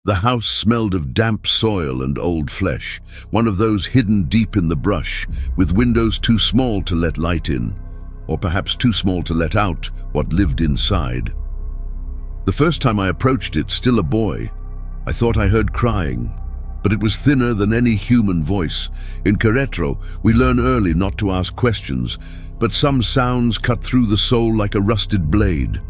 The house smelled of damp soil and old flesh, one of those hidden deep in the brush, with windows too small to let light in, or perhaps too small to let out what lived inside. The first time I approached it, still a boy, I thought I heard crying, but it was thinner than any human voice. In Querétaro, we learn early not to ask questions, but some sounds cut through the soul like a rusted blade.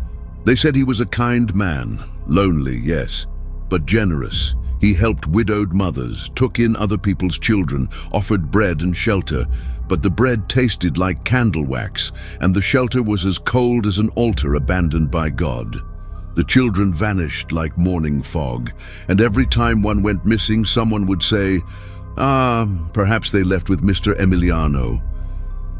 They said he was a kind man, lonely, yes, but generous. He helped widowed mothers, took in other people's children, offered bread and shelter, but the bread tasted like candle wax, and the shelter was as cold as an altar abandoned by God. The children vanished like morning fog, and every time one went missing, someone would say, perhaps they left with Mr. Emiliano.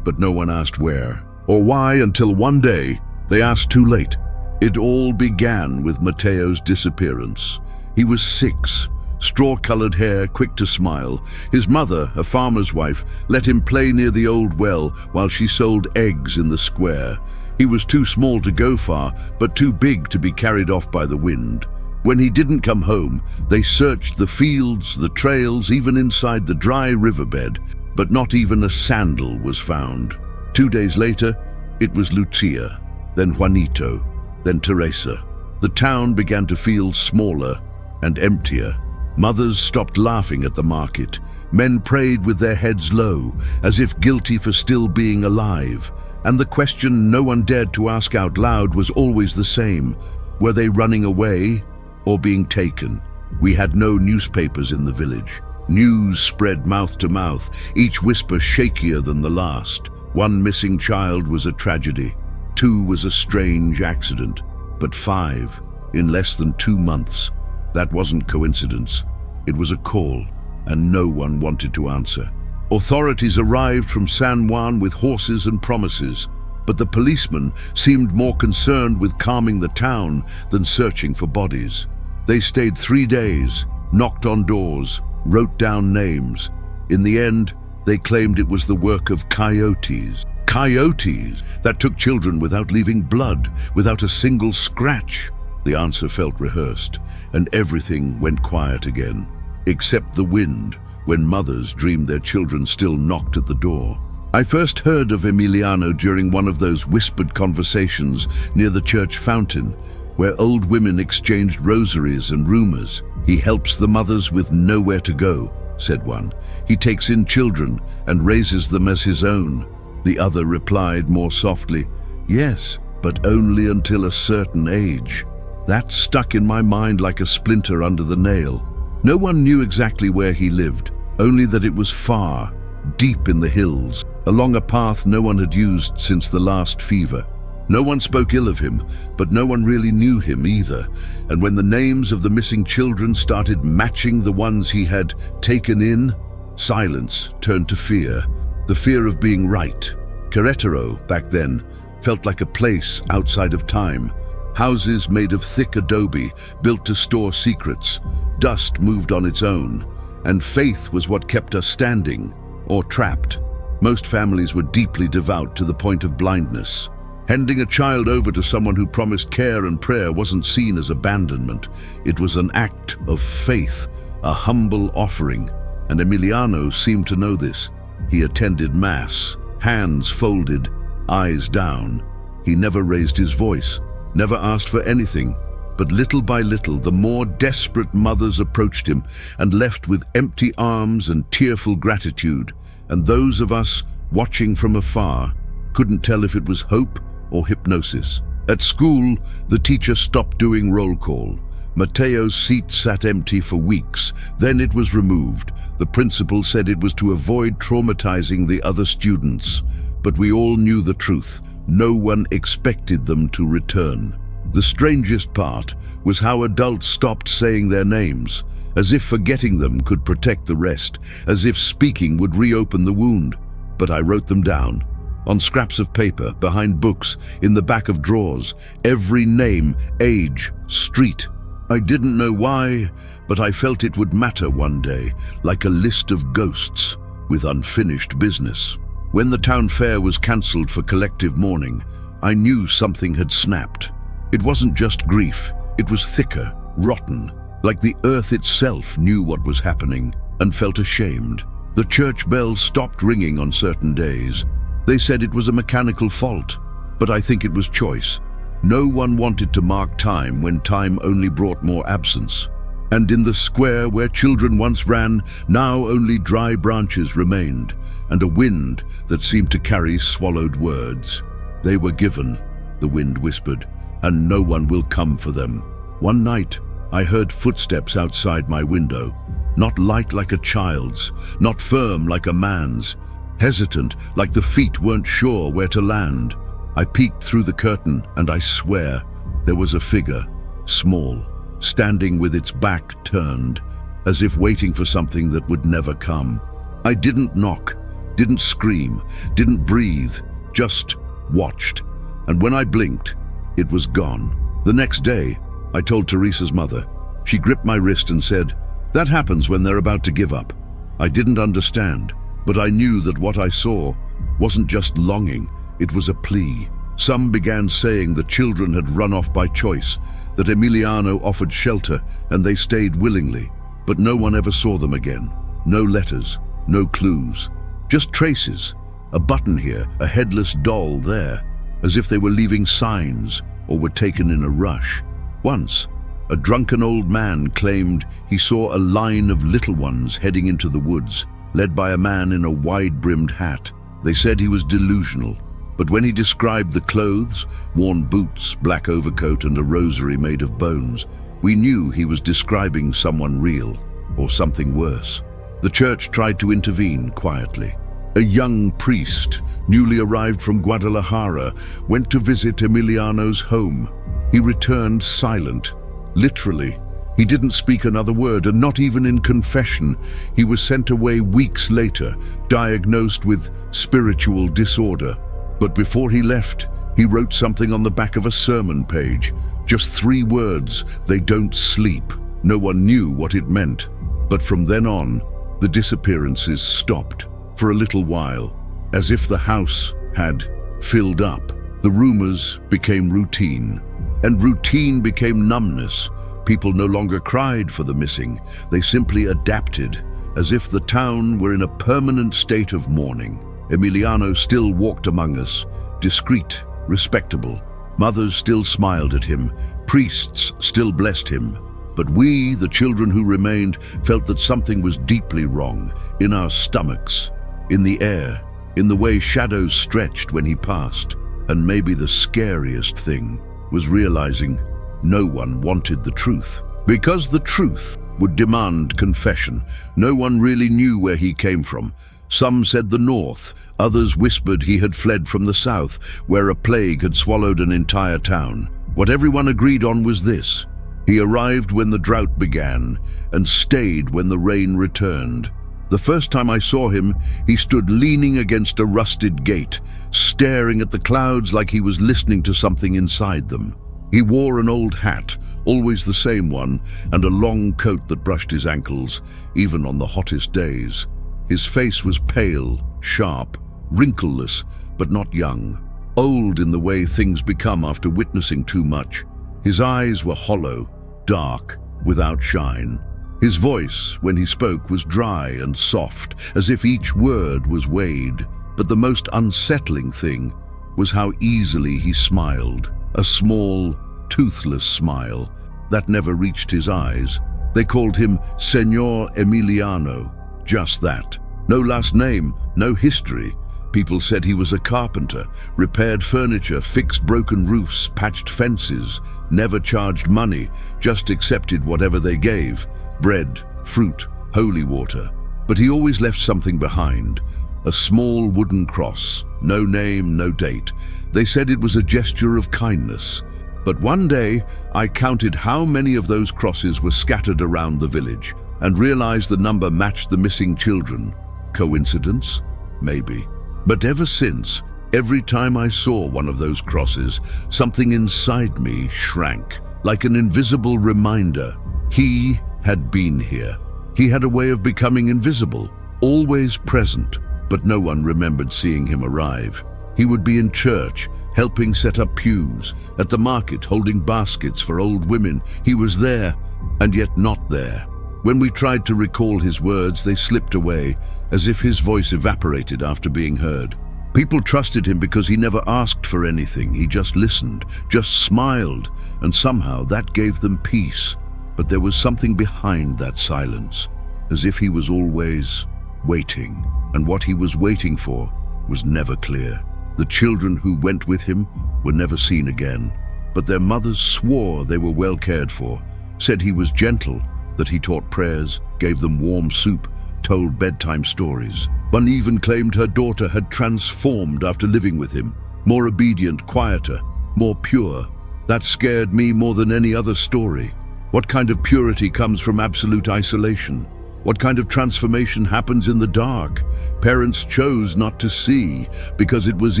But no one asked where, or why, until one day they asked too late. It all began with Mateo's disappearance. He was 6, straw-colored hair, quick to smile. His mother, a farmer's wife, let him play near the old well while she sold eggs in the square. He was too small to go far, but too big to be carried off by the wind. When he didn't come home, they searched the fields, the trails, even inside the dry riverbed, but not even a sandal was found. 2 days later, it was Lucia, then Juanito, then Teresa. The town began to feel smaller and emptier. Mothers stopped laughing at the market. Men prayed with their heads low, as if guilty for still being alive. And the question no one dared to ask out loud was always the same. Were they running away or being taken? We had no newspapers in the village. News spread mouth to mouth, each whisper shakier than the last. 1 missing child was a tragedy. 2 was a strange accident. But 5, in less than 2 months. That wasn't coincidence. It was a call, and no one wanted to answer. Authorities arrived from San Juan with horses and promises, but the policemen seemed more concerned with calming the town than searching for bodies. They stayed 3 days, knocked on doors, wrote down names. In the end, they claimed it was the work of coyotes. Coyotes that took children without leaving blood, without a single scratch. The answer felt rehearsed, and everything went quiet again, except the wind, when mothers dreamed their children still knocked at the door. I first heard of Emiliano during one of those whispered conversations near the church fountain, where old women exchanged rosaries and rumors. He helps the mothers with nowhere to go, said one. He takes in children and raises them as his own. The other replied more softly, yes, but only until a certain age. That stuck in my mind like a splinter under the nail. No one knew exactly where he lived, only that it was far, deep in the hills, along a path no one had used since the last fever. No one spoke ill of him, but no one really knew him either, and when the names of the missing children started matching the ones he had taken in, silence turned to fear, the fear of being right. Querétaro, back then, felt like a place outside of time. Houses made of thick adobe, built to store secrets. Dust moved on its own, and faith was what kept us standing, or trapped. Most families were deeply devout to the point of blindness. Handing a child over to someone who promised care and prayer wasn't seen as abandonment. It was an act of faith, a humble offering, and Emiliano seemed to know this. He attended Mass, hands folded, eyes down. He never raised his voice, never asked for anything, but little by little the more desperate mothers approached him and left with empty arms and tearful gratitude, and those of us watching from afar couldn't tell if it was hope or hypnosis. At school, the teacher stopped doing roll call. Mateo's seat sat empty for weeks. Then it was removed. The principal said it was to avoid traumatizing the other students. But we all knew the truth. No one expected them to return. The strangest part was how adults stopped saying their names, as if forgetting them could protect the rest, as if speaking would reopen the wound. But I wrote them down. On scraps of paper, behind books, in the back of drawers, every name, age, street. I didn't know why, but I felt it would matter one day, like a list of ghosts with unfinished business. When the town fair was cancelled for collective mourning, I knew something had snapped. It wasn't just grief, it was thicker, rotten. like the earth itself knew what was happening and felt ashamed. The church bells stopped ringing on certain days. They said it was a mechanical fault, but I think it was choice. No one wanted to mark time when time only brought more absence. And in the square where children once ran, now only dry branches remained, and a wind that seemed to carry swallowed words. They were given, the wind whispered, and no one will come for them. One night, I heard footsteps outside my window, not light like a child's, not firm like a man's, hesitant like the feet weren't sure where to land. I peeked through the curtain, and I swear there was a figure, small, standing with its back turned, as if waiting for something that would never come. I didn't knock, didn't scream, didn't breathe, just watched. And when I blinked, it was gone. The next day, I told Teresa's mother. She gripped my wrist and said, "That happens when they're about to give up." I didn't understand, but I knew that what I saw wasn't just longing, it was a plea. Some began saying the children had run off by choice, that Emiliano offered shelter and they stayed willingly, but no one ever saw them again. No letters, no clues, just traces. A button here, a headless doll there, as if they were leaving signs or were taken in a rush. Once, a drunken old man claimed he saw a line of little ones heading into the woods, led by a man in a wide-brimmed hat. They said he was delusional, but when he described the clothes, worn boots, black overcoat, and a rosary made of bones, we knew he was describing someone real, or something worse. The church tried to intervene quietly. A young priest, newly arrived from Guadalajara, went to visit Emiliano's home. He returned silent, literally. He didn't speak another word, and not even in confession. He was sent away weeks later, diagnosed with spiritual disorder. But before he left, he wrote something on the back of a sermon page. Just 3 words, "They don't sleep." No one knew what it meant. But from then on, the disappearances stopped. For a little while, as if the house had filled up. The rumors became routine, and routine became numbness. People no longer cried for the missing. They simply adapted, as if the town were in a permanent state of mourning. Emiliano still walked among us, discreet, respectable. Mothers still smiled at him. Priests still blessed him. But we, the children who remained, felt that something was deeply wrong, in our stomachs, in the air, in the way shadows stretched when he passed. And maybe the scariest thing was realizing no one wanted the truth. Because the truth would demand confession. No one really knew where he came from. Some said the north, others whispered he had fled from the south, where a plague had swallowed an entire town. What everyone agreed on was this: he arrived when the drought began, and stayed when the rain returned. The first time I saw him, he stood leaning against a rusted gate, staring at the clouds like he was listening to something inside them. He wore an old hat, always the same one, and a long coat that brushed his ankles, even on the hottest days. His face was pale, sharp, wrinkleless, but not young. Old in the way things become after witnessing too much. His eyes were hollow, dark, without shine. His voice, when he spoke, was dry and soft, as if each word was weighed. But the most unsettling thing was how easily he smiled. A small, toothless smile that never reached his eyes. They called him Señor Emiliano. Just that. No last name, no history. People said he was a carpenter, repaired furniture, fixed broken roofs, patched fences, never charged money, just accepted whatever they gave. Bread, fruit, holy water. But he always left something behind. A small wooden cross, no name, no date. They said it was a gesture of kindness. But one day, I counted how many of those crosses were scattered around the village, and realized the number matched the missing children. Coincidence? Maybe. But ever since, every time I saw one of those crosses, something inside me shrank, like an invisible reminder. He had been here. He had a way of becoming invisible, always present, but no one remembered seeing him arrive. He would be in church, helping set up pews, at the market holding baskets for old women. He was there, and yet not there. When we tried to recall his words, they slipped away, as if his voice evaporated after being heard. People trusted him because he never asked for anything. He just listened, just smiled, and somehow that gave them peace. But there was something behind that silence, as if he was always waiting, and what he was waiting for was never clear. The children who went with him were never seen again, but their mothers swore they were well cared for, said he was gentle, that he taught prayers, gave them warm soup, told bedtime stories. One even claimed her daughter had transformed after living with him, more obedient, quieter, more pure. That scared me more than any other story. What kind of purity comes from absolute isolation? What kind of transformation happens in the dark? Parents chose not to see because it was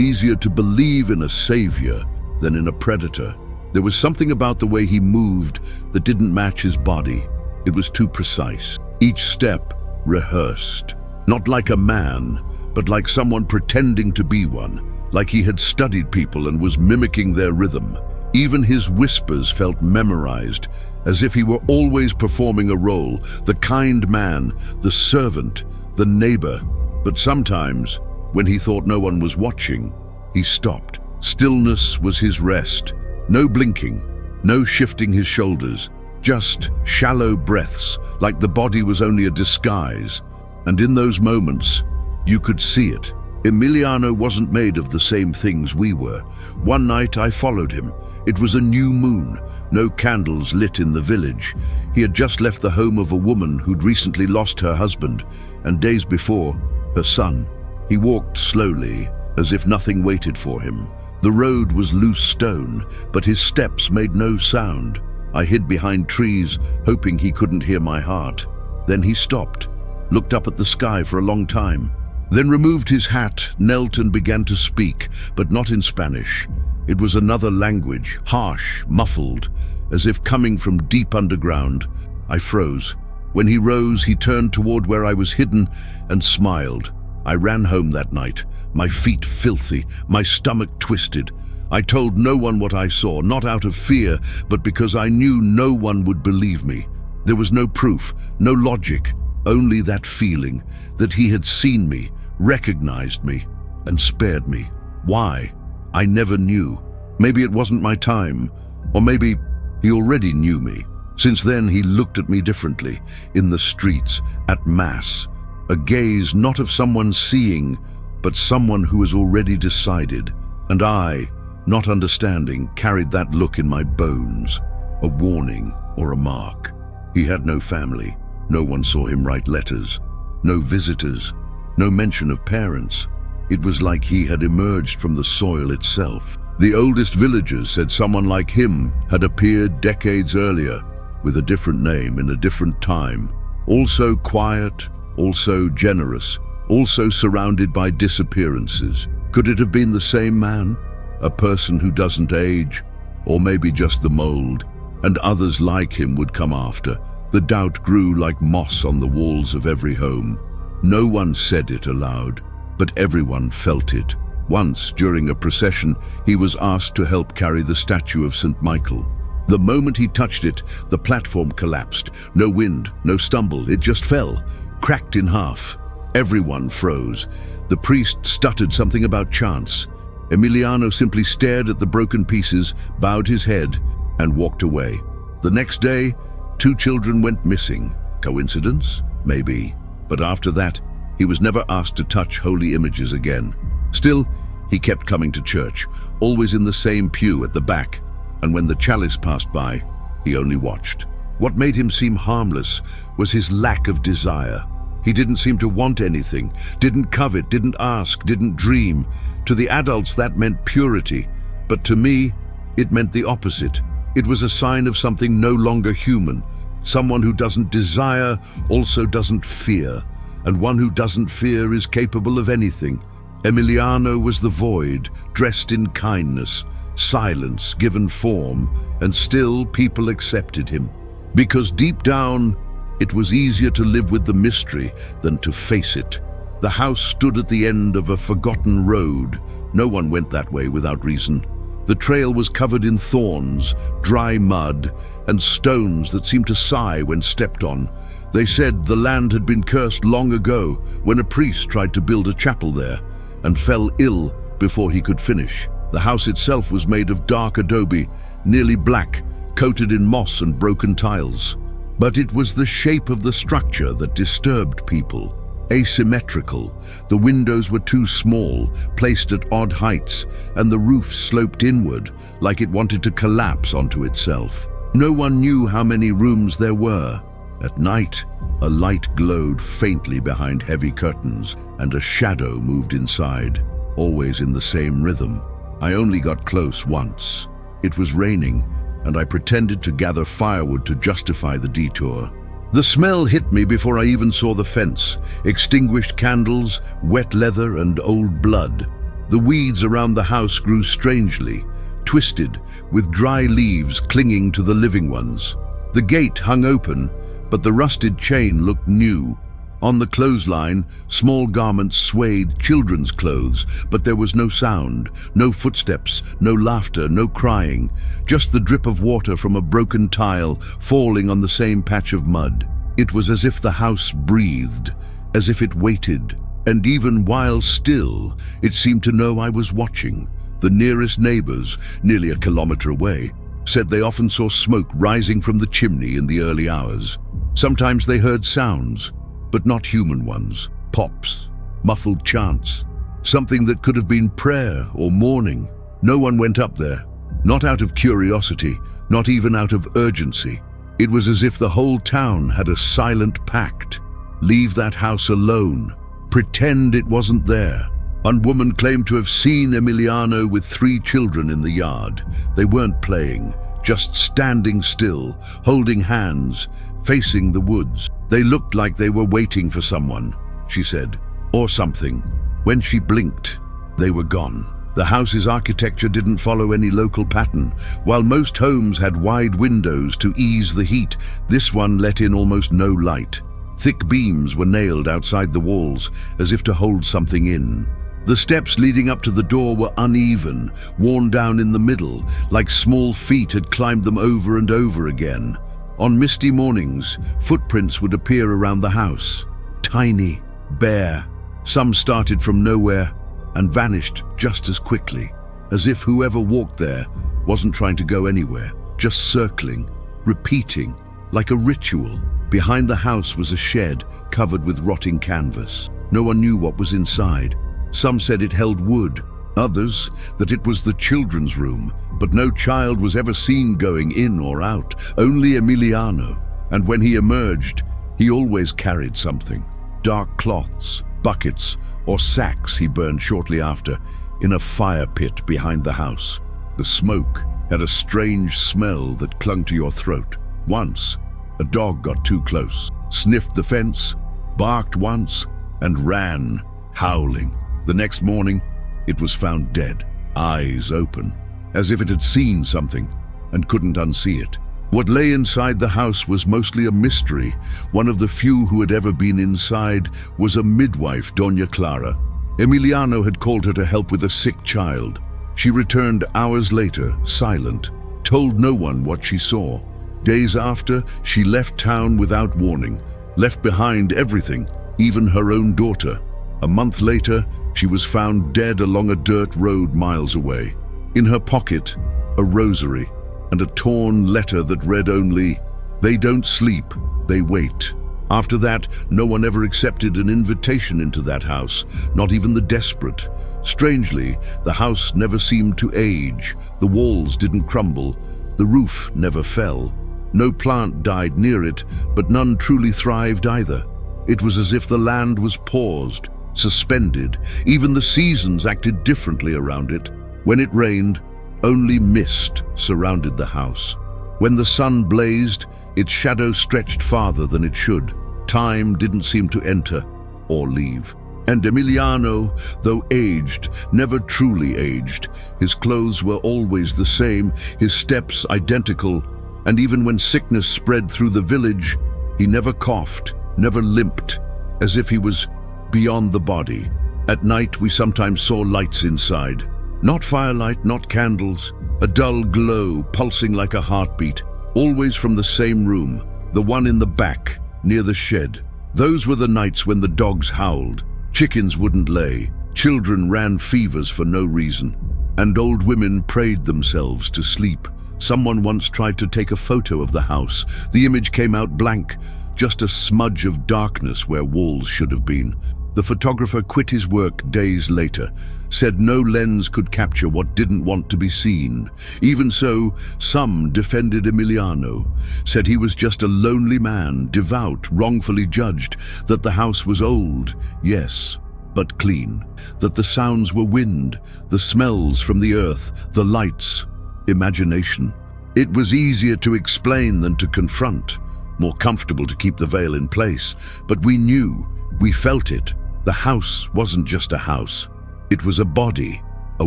easier to believe in a savior than in a predator. There was something about the way he moved that didn't match his body. It was too precise. Each step rehearsed. Not like a man, but like someone pretending to be one, like he had studied people and was mimicking their rhythm. Even his whispers felt memorized, as if he were always performing a role, the kind man, the servant, the neighbor. But sometimes, when he thought no one was watching, he stopped. Stillness was his rest. No blinking, no shifting his shoulders, just shallow breaths, like the body was only a disguise. And in those moments, you could see it. Emiliano wasn't made of the same things we were. One night I followed him. It was a new moon, no candles lit in the village. He had just left the home of a woman who'd recently lost her husband, and days before, her son. He walked slowly, as if nothing waited for him. The road was loose stone, but his steps made no sound. I hid behind trees, hoping he couldn't hear my heart. Then he stopped, looked up at the sky for a long time, then removed his hat, knelt and began to speak, but not in Spanish. It was another language, harsh, muffled, as if coming from deep underground. I froze. When he rose, he turned toward where I was hidden and smiled. I ran home that night, my feet filthy, my stomach twisted. I told no one what I saw, not out of fear, but because I knew no one would believe me. There was no proof, no logic, only that feeling that he had seen me, recognized me, and spared me. Why? I never knew. Maybe it wasn't my time, or maybe he already knew me. Since then, he looked at me differently, in the streets, at mass. A gaze not of someone seeing, but someone who has already decided. And I, not understanding, carried that look in my bones, a warning or a mark. He had no family. No one saw him write letters. No visitors. No mention of parents. It was like he had emerged from the soil itself. The oldest villagers said someone like him had appeared decades earlier, with a different name in a different time. Also quiet, also generous, also surrounded by disappearances. Could it have been the same man? A person who doesn't age, or maybe just the mold, and others like him would come after. The doubt grew like moss on the walls of every home. No one said it aloud, but everyone felt it. Once, during a procession, he was asked to help carry the statue of St. Michael. The moment he touched it, the platform collapsed. No wind, no stumble, it just fell, cracked in half. Everyone froze. The priest stuttered something about chance. Emiliano simply stared at the broken pieces, bowed his head, and walked away. The next day, 2 children went missing. Coincidence? Maybe. But after that, he was never asked to touch holy images again. Still, he kept coming to church, always in the same pew at the back, and when the chalice passed by, he only watched. What made him seem harmless was his lack of desire. He didn't seem to want anything, didn't covet, didn't ask, didn't dream. To the adults, that meant purity, but to me, it meant the opposite. It was a sign of something no longer human. Someone who doesn't desire also doesn't fear, and one who doesn't fear is capable of anything. Emiliano was the void, dressed in kindness, silence given form, and still people accepted him. Because deep down, it was easier to live with the mystery than to face it. The house stood at the end of a forgotten road. No one went that way without reason. The trail was covered in thorns, dry mud, and stones that seemed to sigh when stepped on. They said the land had been cursed long ago when a priest tried to build a chapel there and fell ill before he could finish. The house itself was made of dark adobe, nearly black, coated in moss and broken tiles. But it was the shape of the structure that disturbed people. Asymmetrical, the windows were too small, placed at odd heights, and the roof sloped inward, like it wanted to collapse onto itself. No one knew how many rooms there were. At night, a light glowed faintly behind heavy curtains, and a shadow moved inside, always in the same rhythm. I only got close once. It was raining, and I pretended to gather firewood to justify the detour. The smell hit me before I even saw the fence: extinguished candles, wet leather, and old blood. The weeds around the house grew strangely, twisted, with dry leaves clinging to the living ones. The gate hung open, but the rusted chain looked new. On the clothesline, small garments swayed, children's clothes, but there was no sound, no footsteps, no laughter, no crying, just the drip of water from a broken tile falling on the same patch of mud. It was as if the house breathed, as if it waited, and even while still, it seemed to know I was watching. The nearest neighbors, nearly a kilometer away, said they often saw smoke rising from the chimney in the early hours. Sometimes they heard sounds, but not human ones. Pops, muffled chants, something that could have been prayer or mourning. No one went up there, not out of curiosity, not even out of urgency. It was as if the whole town had a silent pact. Leave that house alone. Pretend it wasn't there. One woman claimed to have seen Emiliano with 3 children in the yard. They weren't playing, just standing still, holding hands, facing the woods. They looked like they were waiting for someone, she said, or something. When she blinked, they were gone. The house's architecture didn't follow any local pattern. While most homes had wide windows to ease the heat, this one let in almost no light. Thick beams were nailed outside the walls, as if to hold something in. The steps leading up to the door were uneven, worn down in the middle, like small feet had climbed them over and over again. On misty mornings, footprints would appear around the house. Tiny, bare. Some started from nowhere and vanished just as quickly, as if whoever walked there wasn't trying to go anywhere, just circling, repeating, like a ritual. Behind the house was a shed covered with rotting canvas. No one knew what was inside. Some said it held wood, others that it was the children's room, but no child was ever seen going in or out, only Emiliano. And when he emerged, he always carried something. Dark cloths, buckets, or sacks he burned shortly after in a fire pit behind the house. The smoke had a strange smell that clung to your throat. Once, a dog got too close, sniffed the fence, barked once, and ran, howling. The next morning, it was found dead, eyes open, as if it had seen something and couldn't unsee it. What lay inside the house was mostly a mystery. One of the few who had ever been inside was a midwife, Doña Clara. Emiliano had called her to help with a sick child. She returned hours later, silent, told no one what she saw. Days after, she left town without warning, left behind everything, even her own daughter. A month later, she was found dead along a dirt road miles away. In her pocket, a rosary and a torn letter that read only, "They don't sleep, they wait." After that, no one ever accepted an invitation into that house, not even the desperate. Strangely, the house never seemed to age. The walls didn't crumble. The roof never fell. No plant died near it, but none truly thrived either. It was as if the land was paused, suspended. Even the seasons acted differently around it. When it rained, only mist surrounded the house. When the sun blazed, its shadow stretched farther than it should. Time didn't seem to enter or leave. And Emiliano, though aged, never truly aged. His clothes were always the same, his steps identical, and even when sickness spread through the village, he never coughed, never limped, as if he was beyond the body. At night, we sometimes saw lights inside. Not firelight, not candles, a dull glow pulsing like a heartbeat. always from the same room, the one in the back, near the shed. Those were the nights when the dogs howled, chickens wouldn't lay, children ran fevers for no reason, and old women prayed themselves to sleep. Someone once tried to take a photo of the house. The image came out blank, just a smudge of darkness where walls should have been. The photographer quit his work days later, said no lens could capture what didn't want to be seen. Even so, some defended Emiliano, said he was just a lonely man, devout, wrongfully judged, that the house was old, yes, but clean, that the sounds were wind, the smells from the earth, the lights, imagination. It was easier to explain than to confront, more comfortable to keep the veil in place, but we knew, we felt it. The house wasn't just a house. It was a body, a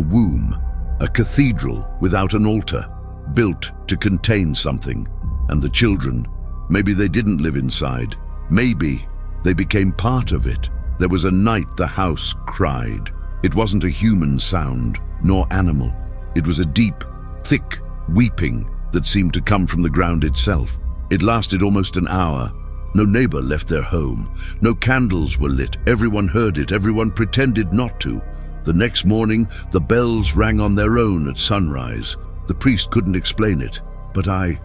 womb, a cathedral without an altar, built to contain something. And the children, maybe they didn't live inside. Maybe they became part of it. There was a night the house cried. It wasn't a human sound, nor animal. It was a deep, thick weeping that seemed to come from the ground itself. It lasted almost an hour. No neighbor left their home. No candles were lit. Everyone heard it. Everyone pretended not to. The next morning, the bells rang on their own at sunrise. The priest couldn't explain it, but I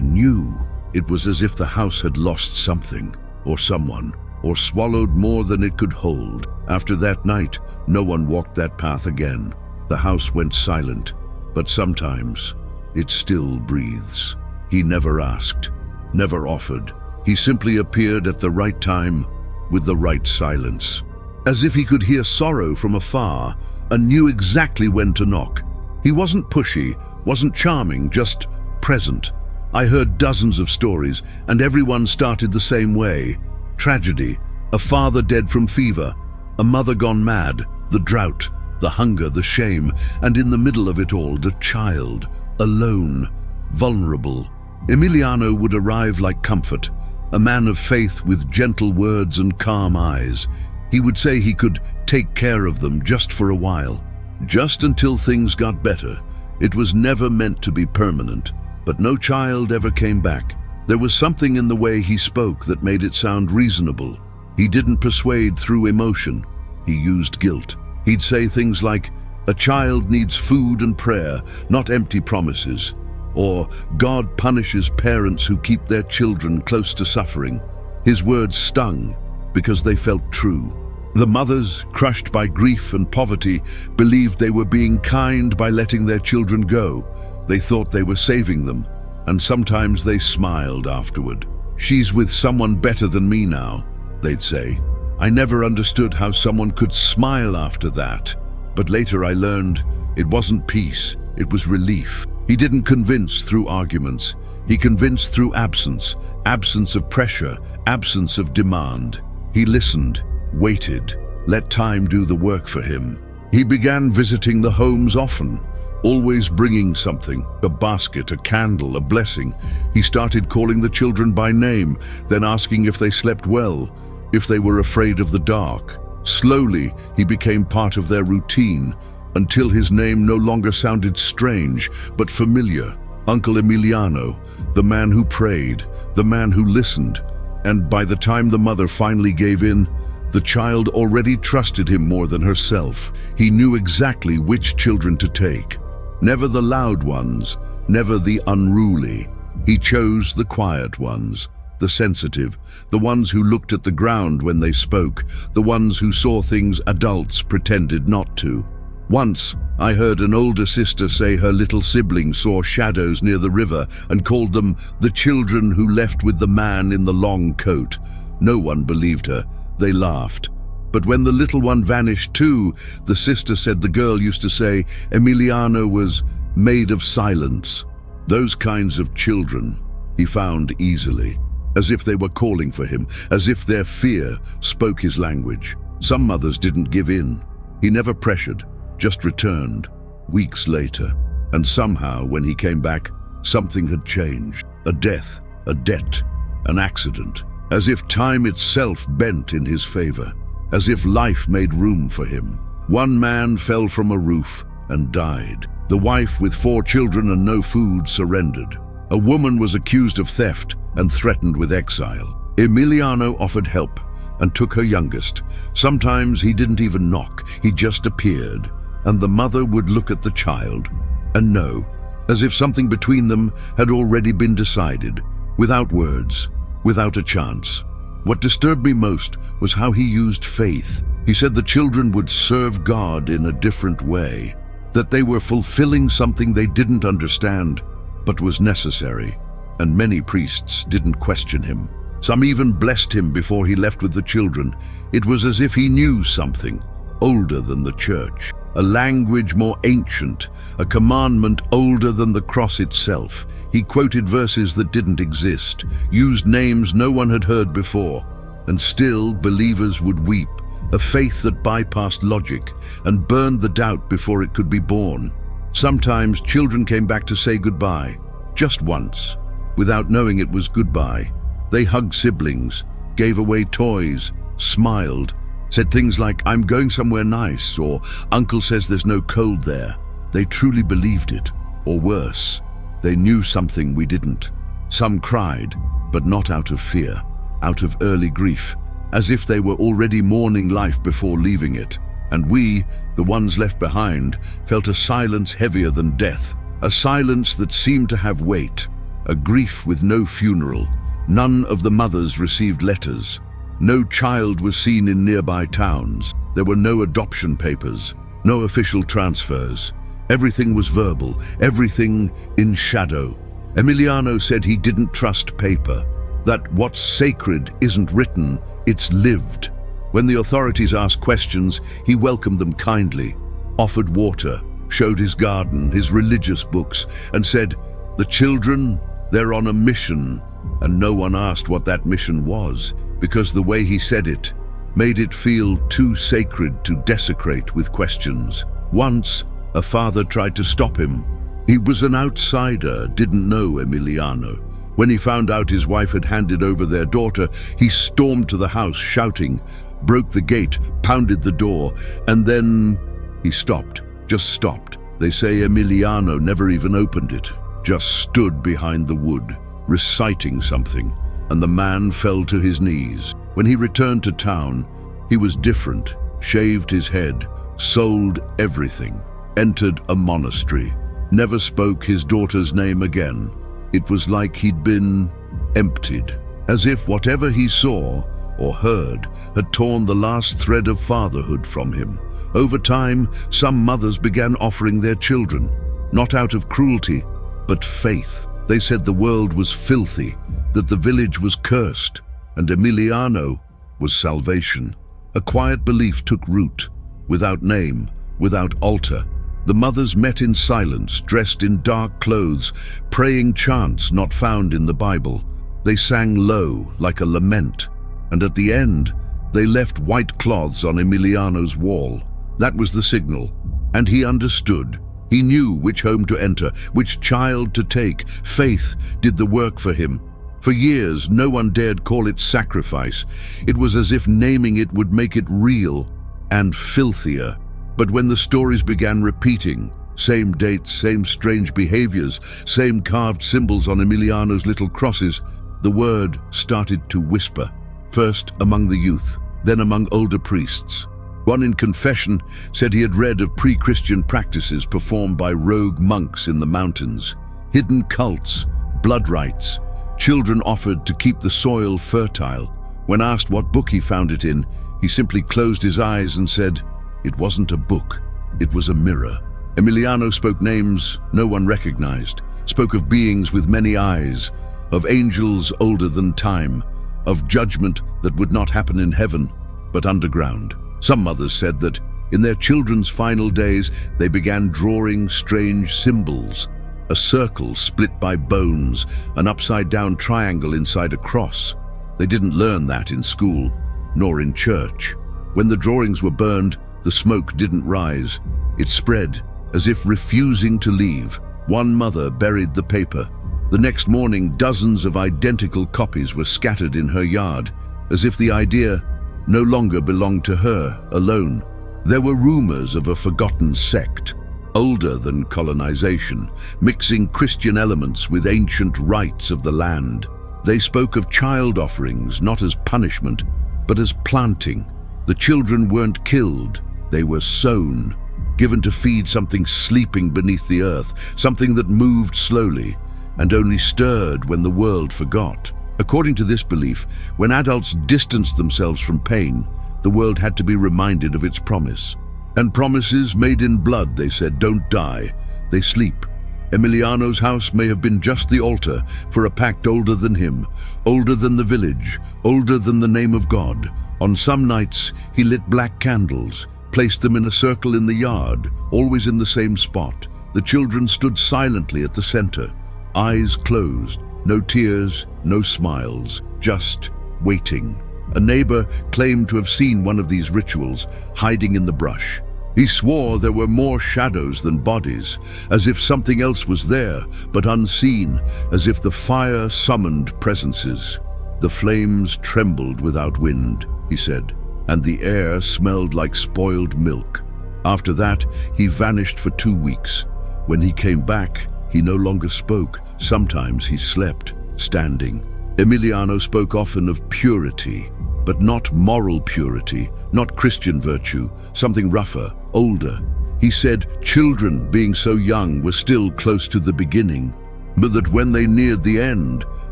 knew. It was as if the house had lost something, or someone, or swallowed more than it could hold. After that night, no one walked that path again. The house went silent, but sometimes it still breathes. He never asked, never offered. He simply appeared at the right time with the right silence. As if he could hear sorrow from afar and knew exactly when to knock. He wasn't pushy, wasn't charming, just present. I heard dozens of stories, and everyone started the same way. Tragedy, a father dead from fever, a mother gone mad, the drought, the hunger, the shame, and in the middle of it all, the child, alone, vulnerable. Emiliano would arrive like comfort, a man of faith with gentle words and calm eyes. He would say he could take care of them just for a while, just until things got better. It was never meant to be permanent, but no child ever came back. There was something in the way he spoke that made it sound reasonable. He didn't persuade through emotion. He used guilt. He'd say things like, "A child needs food and prayer, not empty promises." Or, "God punishes parents who keep their children close to suffering." His words stung because they felt true. The mothers, crushed by grief and poverty, believed they were being kind by letting their children go. They thought they were saving them, and sometimes they smiled afterward. "She's with someone better than me now," they'd say. I never understood how someone could smile after that, but later I learned it wasn't peace, it was relief. He didn't convince through arguments. He convinced through absence, absence of pressure, absence of demand. He listened, waited, let time do the work for him. He began visiting the homes often, always bringing something, a basket, a candle, a blessing. He started calling the children by name, then asking if they slept well, if they were afraid of the dark. Slowly, he became part of their routine, until his name no longer sounded strange, but familiar. Uncle Emiliano, the man who prayed, the man who listened. And by the time the mother finally gave in, the child already trusted him more than herself. He knew exactly which children to take. Never the loud ones, never the unruly. He chose the quiet ones, the sensitive, the ones who looked at the ground when they spoke, the ones who saw things adults pretended not to. Once, I heard an older sister say her little sibling saw shadows near the river and called them the children who left with the man in the long coat. No one believed her. They laughed. But when the little one vanished too, the sister said the girl used to say Emiliano was made of silence. Those kinds of children he found easily, as if they were calling for him, as if their fear spoke his language. Some mothers didn't give in. He never pressured, just returned, weeks later. And somehow, when he came back, something had changed. A death, a debt, an accident. As if time itself bent in his favor. As if life made room for him. One man fell from a roof and died. The wife with 4 children and no food surrendered. A woman was accused of theft and threatened with exile. Emiliano offered help and took her youngest. Sometimes he didn't even knock, he just appeared, and the mother would look at the child and know, as if something between them had already been decided, without words, without a chance. What disturbed me most was how he used faith. He said the children would serve God in a different way, that they were fulfilling something they didn't understand, but was necessary, and many priests didn't question him. Some even blessed him before he left with the children. It was as if he knew something older than the church, a language more ancient, a commandment older than the cross itself. He quoted verses that didn't exist, used names no one had heard before, and still believers would weep, a faith that bypassed logic and burned the doubt before it could be born. Sometimes children came back to say goodbye, just once, without knowing it was goodbye. They hugged siblings, gave away toys, smiled, said things like, "I'm going somewhere nice," or "Uncle says there's no cold there." They truly believed it, or worse, they knew something we didn't. Some cried, but not out of fear, out of early grief, as if they were already mourning life before leaving it. And we, the ones left behind, felt a silence heavier than death, a silence that seemed to have weight, a grief with no funeral. None of the mothers received letters. No child was seen in nearby towns. There were no adoption papers, no official transfers. Everything was verbal, everything in shadow. Emiliano said he didn't trust paper, that what's sacred isn't written, it's lived. When the authorities asked questions, he welcomed them kindly, offered water, showed his garden, his religious books, and said, "The children, they're on a mission." And no one asked what that mission was, because the way he said it made it feel too sacred to desecrate with questions. Once, a father tried to stop him. He was an outsider, didn't know Emiliano. When he found out his wife had handed over their daughter, he stormed to the house shouting, broke the gate, pounded the door, and then he stopped, just stopped. They say Emiliano never even opened it, just stood behind the wood, reciting something, and the man fell to his knees. When he returned to town, he was different, shaved his head, sold everything, entered a monastery, never spoke his daughter's name again. It was like he'd been emptied, as if whatever he saw or heard had torn the last thread of fatherhood from him. Over time, some mothers began offering their children, not out of cruelty, but faith. They said the world was filthy, that the village was cursed, and Emiliano was salvation. A quiet belief took root, without name, without altar. The mothers met in silence, dressed in dark clothes, praying chants not found in the Bible. They sang low, like a lament, and at the end, they left white cloths on Emiliano's wall. That was the signal, and he understood. He knew which home to enter, which child to take. Faith did the work for him. For years, no one dared call it sacrifice. It was as if naming it would make it real and filthier. But when the stories began repeating, same dates, same strange behaviors, same carved symbols on Emiliano's little crosses, the word started to whisper, first among the youth, then among older priests. One in confession said he had read of pre-Christian practices performed by rogue monks in the mountains, hidden cults, blood rites, children offered to keep the soil fertile. When asked what book he found it in, he simply closed his eyes and said, "It wasn't a book, it was a mirror." Emiliano spoke names no one recognized, spoke of beings with many eyes, of angels older than time, of judgment that would not happen in heaven, but underground. Some mothers said that in their children's final days, they began drawing strange symbols, a circle split by bones, an upside-down triangle inside a cross. They didn't learn that in school, nor in church. When the drawings were burned, the smoke didn't rise. It spread, as if refusing to leave. One mother buried the paper. The next morning, dozens of identical copies were scattered in her yard, as if the idea no longer belonged to her alone. There were rumors of a forgotten sect, older than colonization, mixing Christian elements with ancient rites of the land. They spoke of child offerings not as punishment, but as planting. The children weren't killed, they were sown, given to feed something sleeping beneath the earth, something that moved slowly and only stirred when the world forgot. According to this belief, when adults distanced themselves from pain, the world had to be reminded of its promise. And promises made in blood, they said, don't die, they sleep. Emiliano's house may have been just the altar for a pact older than him, older than the village, older than the name of God. On some nights, he lit black candles, placed them in a circle in the yard, always in the same spot. The children stood silently at the center, eyes closed, no tears, no smiles, just waiting. A neighbor claimed to have seen one of these rituals hiding in the brush. He swore there were more shadows than bodies, as if something else was there, but unseen, as if the fire summoned presences. The flames trembled without wind, he said, and the air smelled like spoiled milk. After that, he vanished for 2 weeks. When he came back, he no longer spoke. Sometimes he slept, standing. Emiliano spoke often of purity, but not moral purity, not Christian virtue, something rougher, older. He said children, being so young, were still close to the beginning, but that when they neared the end,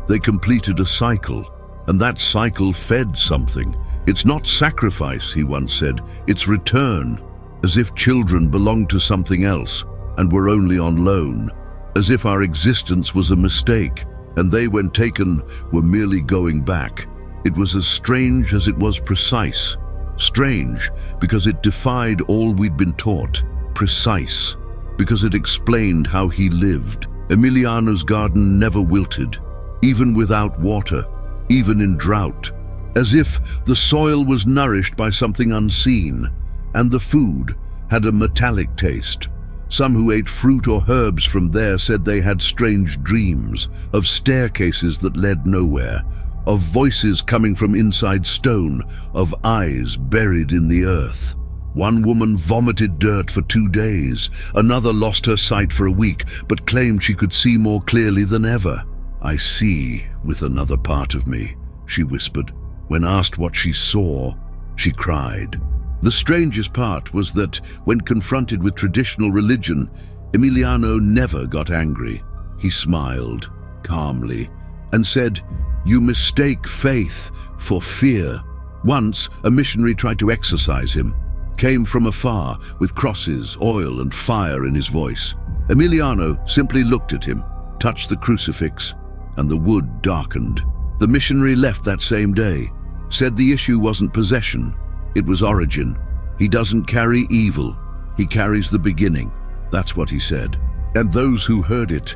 they completed a cycle, and that cycle fed something. It's not sacrifice, he once said, it's return, as if children belonged to something else and were only on loan, as if our existence was a mistake, and they, when taken, were merely going back. It was as strange as it was precise. Strange because it defied all we'd been taught. Precise because it explained how he lived. Emiliano's garden never wilted, even without water, even in drought, as if the soil was nourished by something unseen, and the food had a metallic taste. Some who ate fruit or herbs from there said they had strange dreams of staircases that led nowhere, of voices coming from inside stone, of eyes buried in the earth. One woman vomited dirt for 2 days. Another lost her sight for a week, but claimed she could see more clearly than ever. I see with another part of me, she whispered. When asked what she saw, she cried. The strangest part was that when confronted with traditional religion, Emiliano never got angry. He smiled calmly and said, "You mistake faith for fear." Once, a missionary tried to exorcise him, came from afar with crosses, oil, and fire in his voice. Emiliano simply looked at him, touched the crucifix, and the wood darkened. The missionary left that same day, said the issue wasn't possession, it was origin. He doesn't carry evil, he carries the beginning. That's what he said. And those who heard it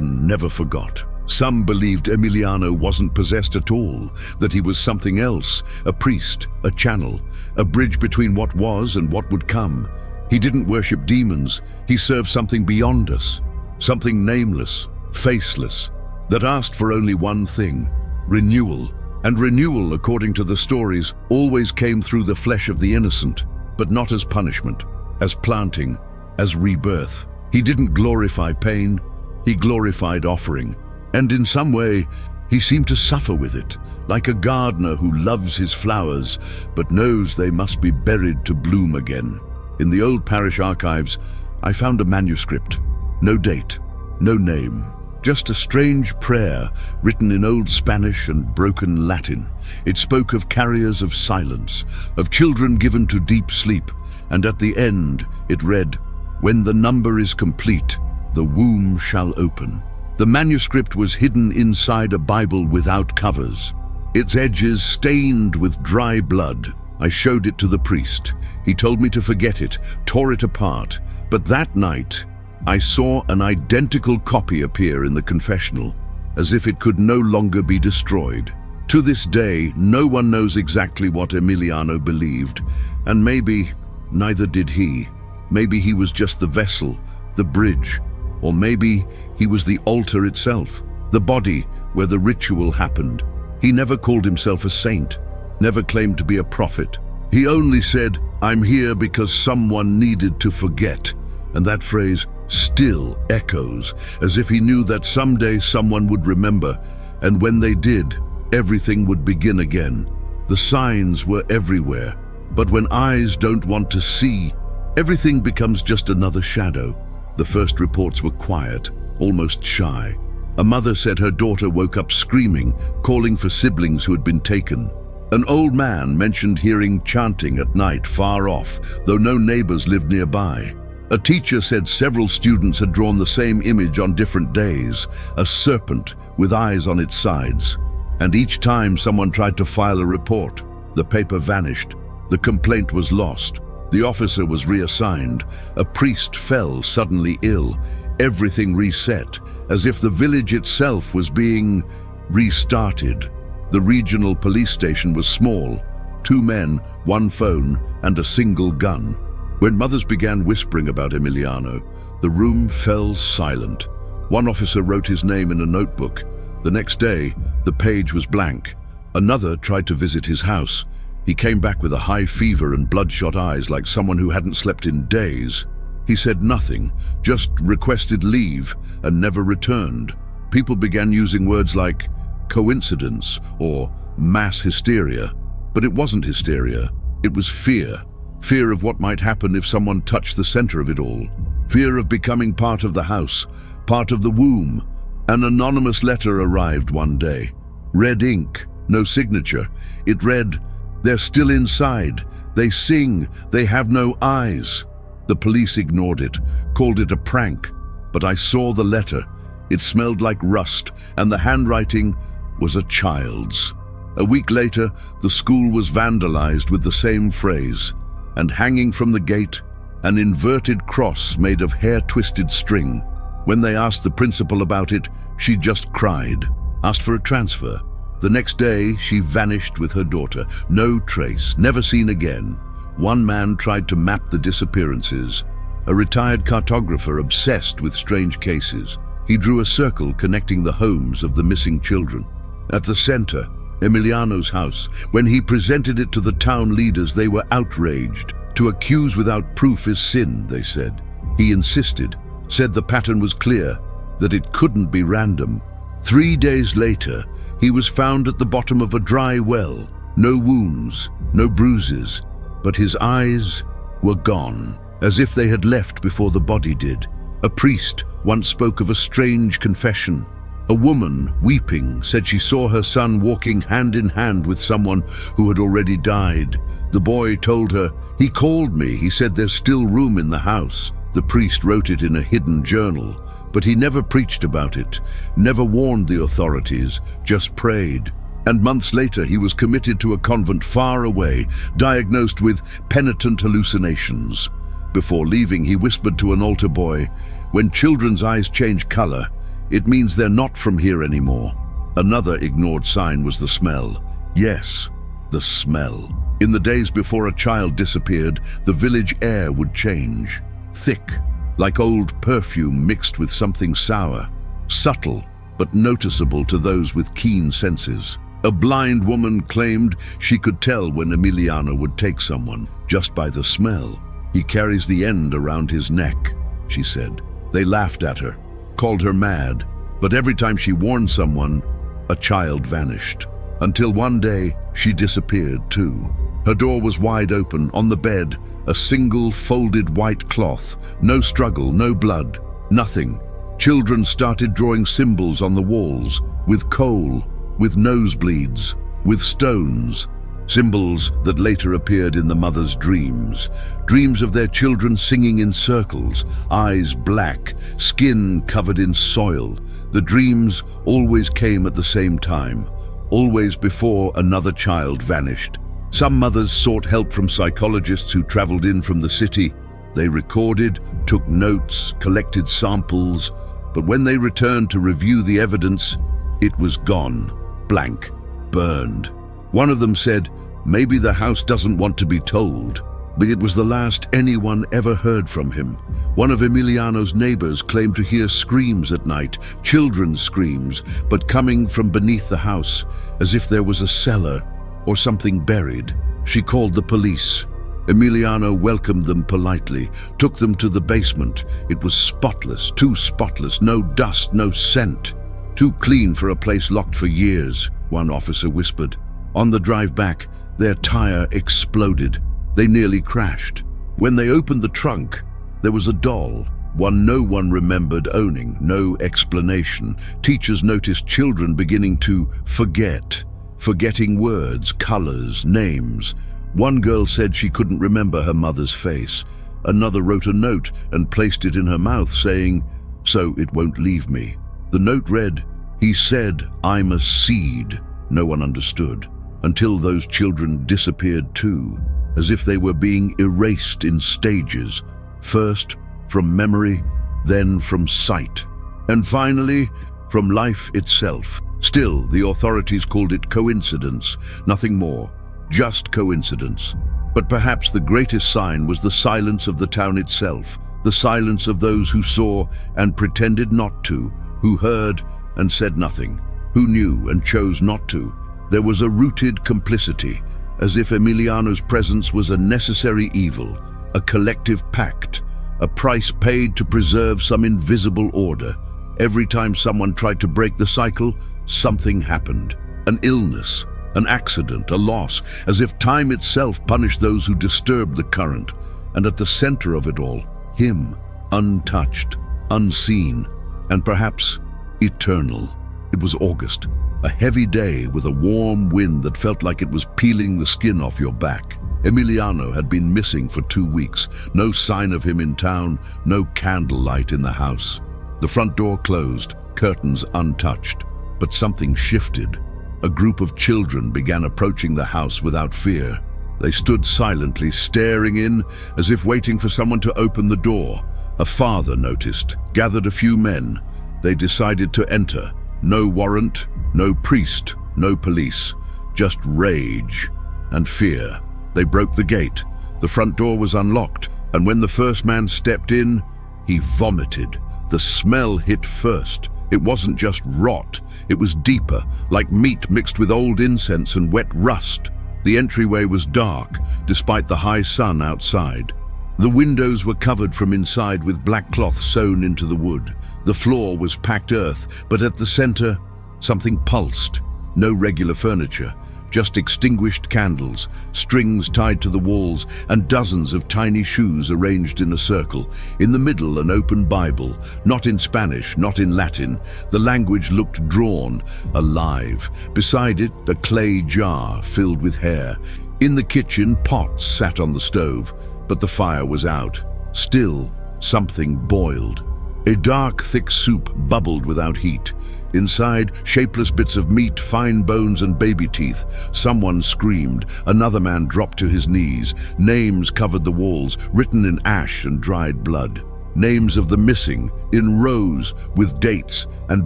never forgot. Some believed Emiliano wasn't possessed at all, that he was something else, a priest, a channel, a bridge between what was and what would come. He didn't worship demons, he served something beyond us, something nameless, faceless, that asked for only one thing: renewal. And renewal, according to the stories, always came through the flesh of the innocent, but not as punishment, as planting, as rebirth. He didn't glorify pain, he glorified offering. And in some way, he seemed to suffer with it, like a gardener who loves his flowers, but knows they must be buried to bloom again. In the old parish archives, I found a manuscript. No date, no name, just a strange prayer written in Old Spanish and broken Latin. It spoke of carriers of silence, of children given to deep sleep, and at the end it read, "When the number is complete, the womb shall open." The manuscript was hidden inside a Bible without covers, its edges stained with dry blood. I showed it to the priest. He told me to forget it, tore it apart. But that night, I saw an identical copy appear in the confessional, as if it could no longer be destroyed. To this day, no one knows exactly what Emiliano believed, and maybe neither did he. Maybe he was just the vessel, the bridge, or maybe he was the altar itself, the body where the ritual happened. He never called himself a saint, never claimed to be a prophet. He only said, "I'm here because someone needed to forget," And that phrase still echoes, as if he knew that someday someone would remember, and when they did, everything would begin again. The signs were everywhere, but when eyes don't want to see, everything becomes just another shadow. The first reports were quiet, almost shy. A mother said her daughter woke up screaming, calling for siblings who had been taken. An old man mentioned hearing chanting at night far off, though no neighbors lived nearby. A teacher said several students had drawn the same image on different days, a serpent with eyes on its sides. And each time someone tried to file a report, the paper vanished. The complaint was lost. The officer was reassigned. A priest fell suddenly ill. Everything reset, as if the village itself was being restarted. The regional police station was small. 2 men, 1 phone, and a single gun. When mothers began whispering about Emiliano, the room fell silent. One officer wrote his name in a notebook. The next day, the page was blank. Another tried to visit his house. He came back with a high fever and bloodshot eyes, like someone who hadn't slept in days. He said nothing, just requested leave and never returned. People began using words like coincidence or mass hysteria. But it wasn't hysteria. It was fear. Fear of what might happen if someone touched the center of it all. Fear of becoming part of the house, part of the womb. An anonymous letter arrived one day. Red ink, no signature. It read, "They're still inside. They sing. They have no eyes." The police ignored it, called it a prank. But I saw the letter. It smelled like rust, and the handwriting was a child's. A week later, the school was vandalized with the same phrase. And hanging from the gate, an inverted cross made of hair-twisted string. When they asked the principal about it, she just cried, asked for a transfer. The next day, she vanished with her daughter. No trace, never seen again. One man tried to map the disappearances, a retired cartographer obsessed with strange cases. He drew a circle connecting the homes of the missing children. At the center, Emiliano's house. When he presented it to the town leaders, they were outraged. To accuse without proof is sin, they said. He insisted, said the pattern was clear, that it couldn't be random. 3 days later, he was found at the bottom of a dry well. No wounds, no bruises, but his eyes were gone, as if they had left before the body did. A priest once spoke of a strange confession. A woman, weeping, said she saw her son walking hand in hand with someone who had already died. The boy told her, "He called me, he said there's still room in the house." The priest wrote it in a hidden journal, but he never preached about it, never warned the authorities, just prayed. And months later, he was committed to a convent far away, diagnosed with penitent hallucinations. Before leaving, he whispered to an altar boy, "When children's eyes change color, it means they're not from here anymore." Another ignored sign was the smell. Yes, the smell. In the days before a child disappeared, the village air would change. Thick, like old perfume mixed with something sour. Subtle, but noticeable to those with keen senses. A blind woman claimed she could tell when Emiliano would take someone, just by the smell. "He carries the end around his neck," she said. They laughed at her, called her mad, but every time she warned someone, a child vanished. Until one day, she disappeared too. Her door was wide open, on the bed, a single folded white cloth. No struggle, no blood, nothing. Children started drawing symbols on the walls, with coal, with nosebleeds, with stones. Symbols that later appeared in the mother's dreams. Dreams of their children singing in circles, eyes black, skin covered in soil. The dreams always came at the same time, always before another child vanished. Some mothers sought help from psychologists who traveled in from the city. They recorded, took notes, collected samples, but when they returned to review the evidence, it was gone, blank, burned. One of them said, "Maybe the house doesn't want to be told," but it was the last anyone ever heard from him. One of Emiliano's neighbors claimed to hear screams at night, children's screams, but coming from beneath the house, as if there was a cellar or something buried. She called the police. Emiliano welcomed them politely, took them to the basement. It was spotless, too spotless, no dust, no scent. Too clean for a place locked for years, one officer whispered. On the drive back, their tire exploded. They nearly crashed. When they opened the trunk, there was a doll, one no one remembered owning, no explanation. Teachers noticed children beginning to forgetting words, colors, names. One girl said she couldn't remember her mother's face. Another wrote a note and placed it in her mouth, saying, "So it won't leave me." The note read, "He said, I'm a seed." No one understood, until those children disappeared too, as if they were being erased in stages, first from memory, then from sight, and finally from life itself. Still, the authorities called it coincidence, nothing more, just coincidence. But perhaps the greatest sign was the silence of the town itself, the silence of those who saw and pretended not to, who heard and said nothing, who knew and chose not to. There was a rooted complicity, as if Emiliano's presence was a necessary evil, a collective pact, a price paid to preserve some invisible order. Every time someone tried to break the cycle, something happened. An illness, an accident, a loss, as if time itself punished those who disturbed the current. And at the center of it all, him, untouched, unseen, and perhaps eternal. It was August, a heavy day with a warm wind that felt like it was peeling the skin off your back. Emiliano had been missing for 2 weeks. No sign of him in town, no candlelight in the house. The front door closed, curtains untouched. But something shifted. A group of children began approaching the house without fear. They stood silently, staring in, as if waiting for someone to open the door. A father noticed, gathered a few men. They decided to enter. No warrant, no priest, no police. Just rage and fear. They broke the gate. The front door was unlocked, and when the first man stepped in, he vomited. The smell hit first. It wasn't just rot, it was deeper, like meat mixed with old incense and wet rust. The entryway was dark, despite the high sun outside. The windows were covered from inside with black cloth sewn into the wood. The floor was packed earth, but at the center, something pulsed. No regular furniture, just extinguished candles, strings tied to the walls, and dozens of tiny shoes arranged in a circle. In the middle, an open Bible, not in Spanish, not in Latin. The language looked drawn, alive. Beside it, a clay jar filled with hair. In the kitchen, pots sat on the stove, but the fire was out. Still, something boiled. A dark, thick soup bubbled without heat. Inside, shapeless bits of meat, fine bones and baby teeth. Someone screamed. Another man dropped to his knees. Names covered the walls, written in ash and dried blood. Names of the missing, in rows, with dates, and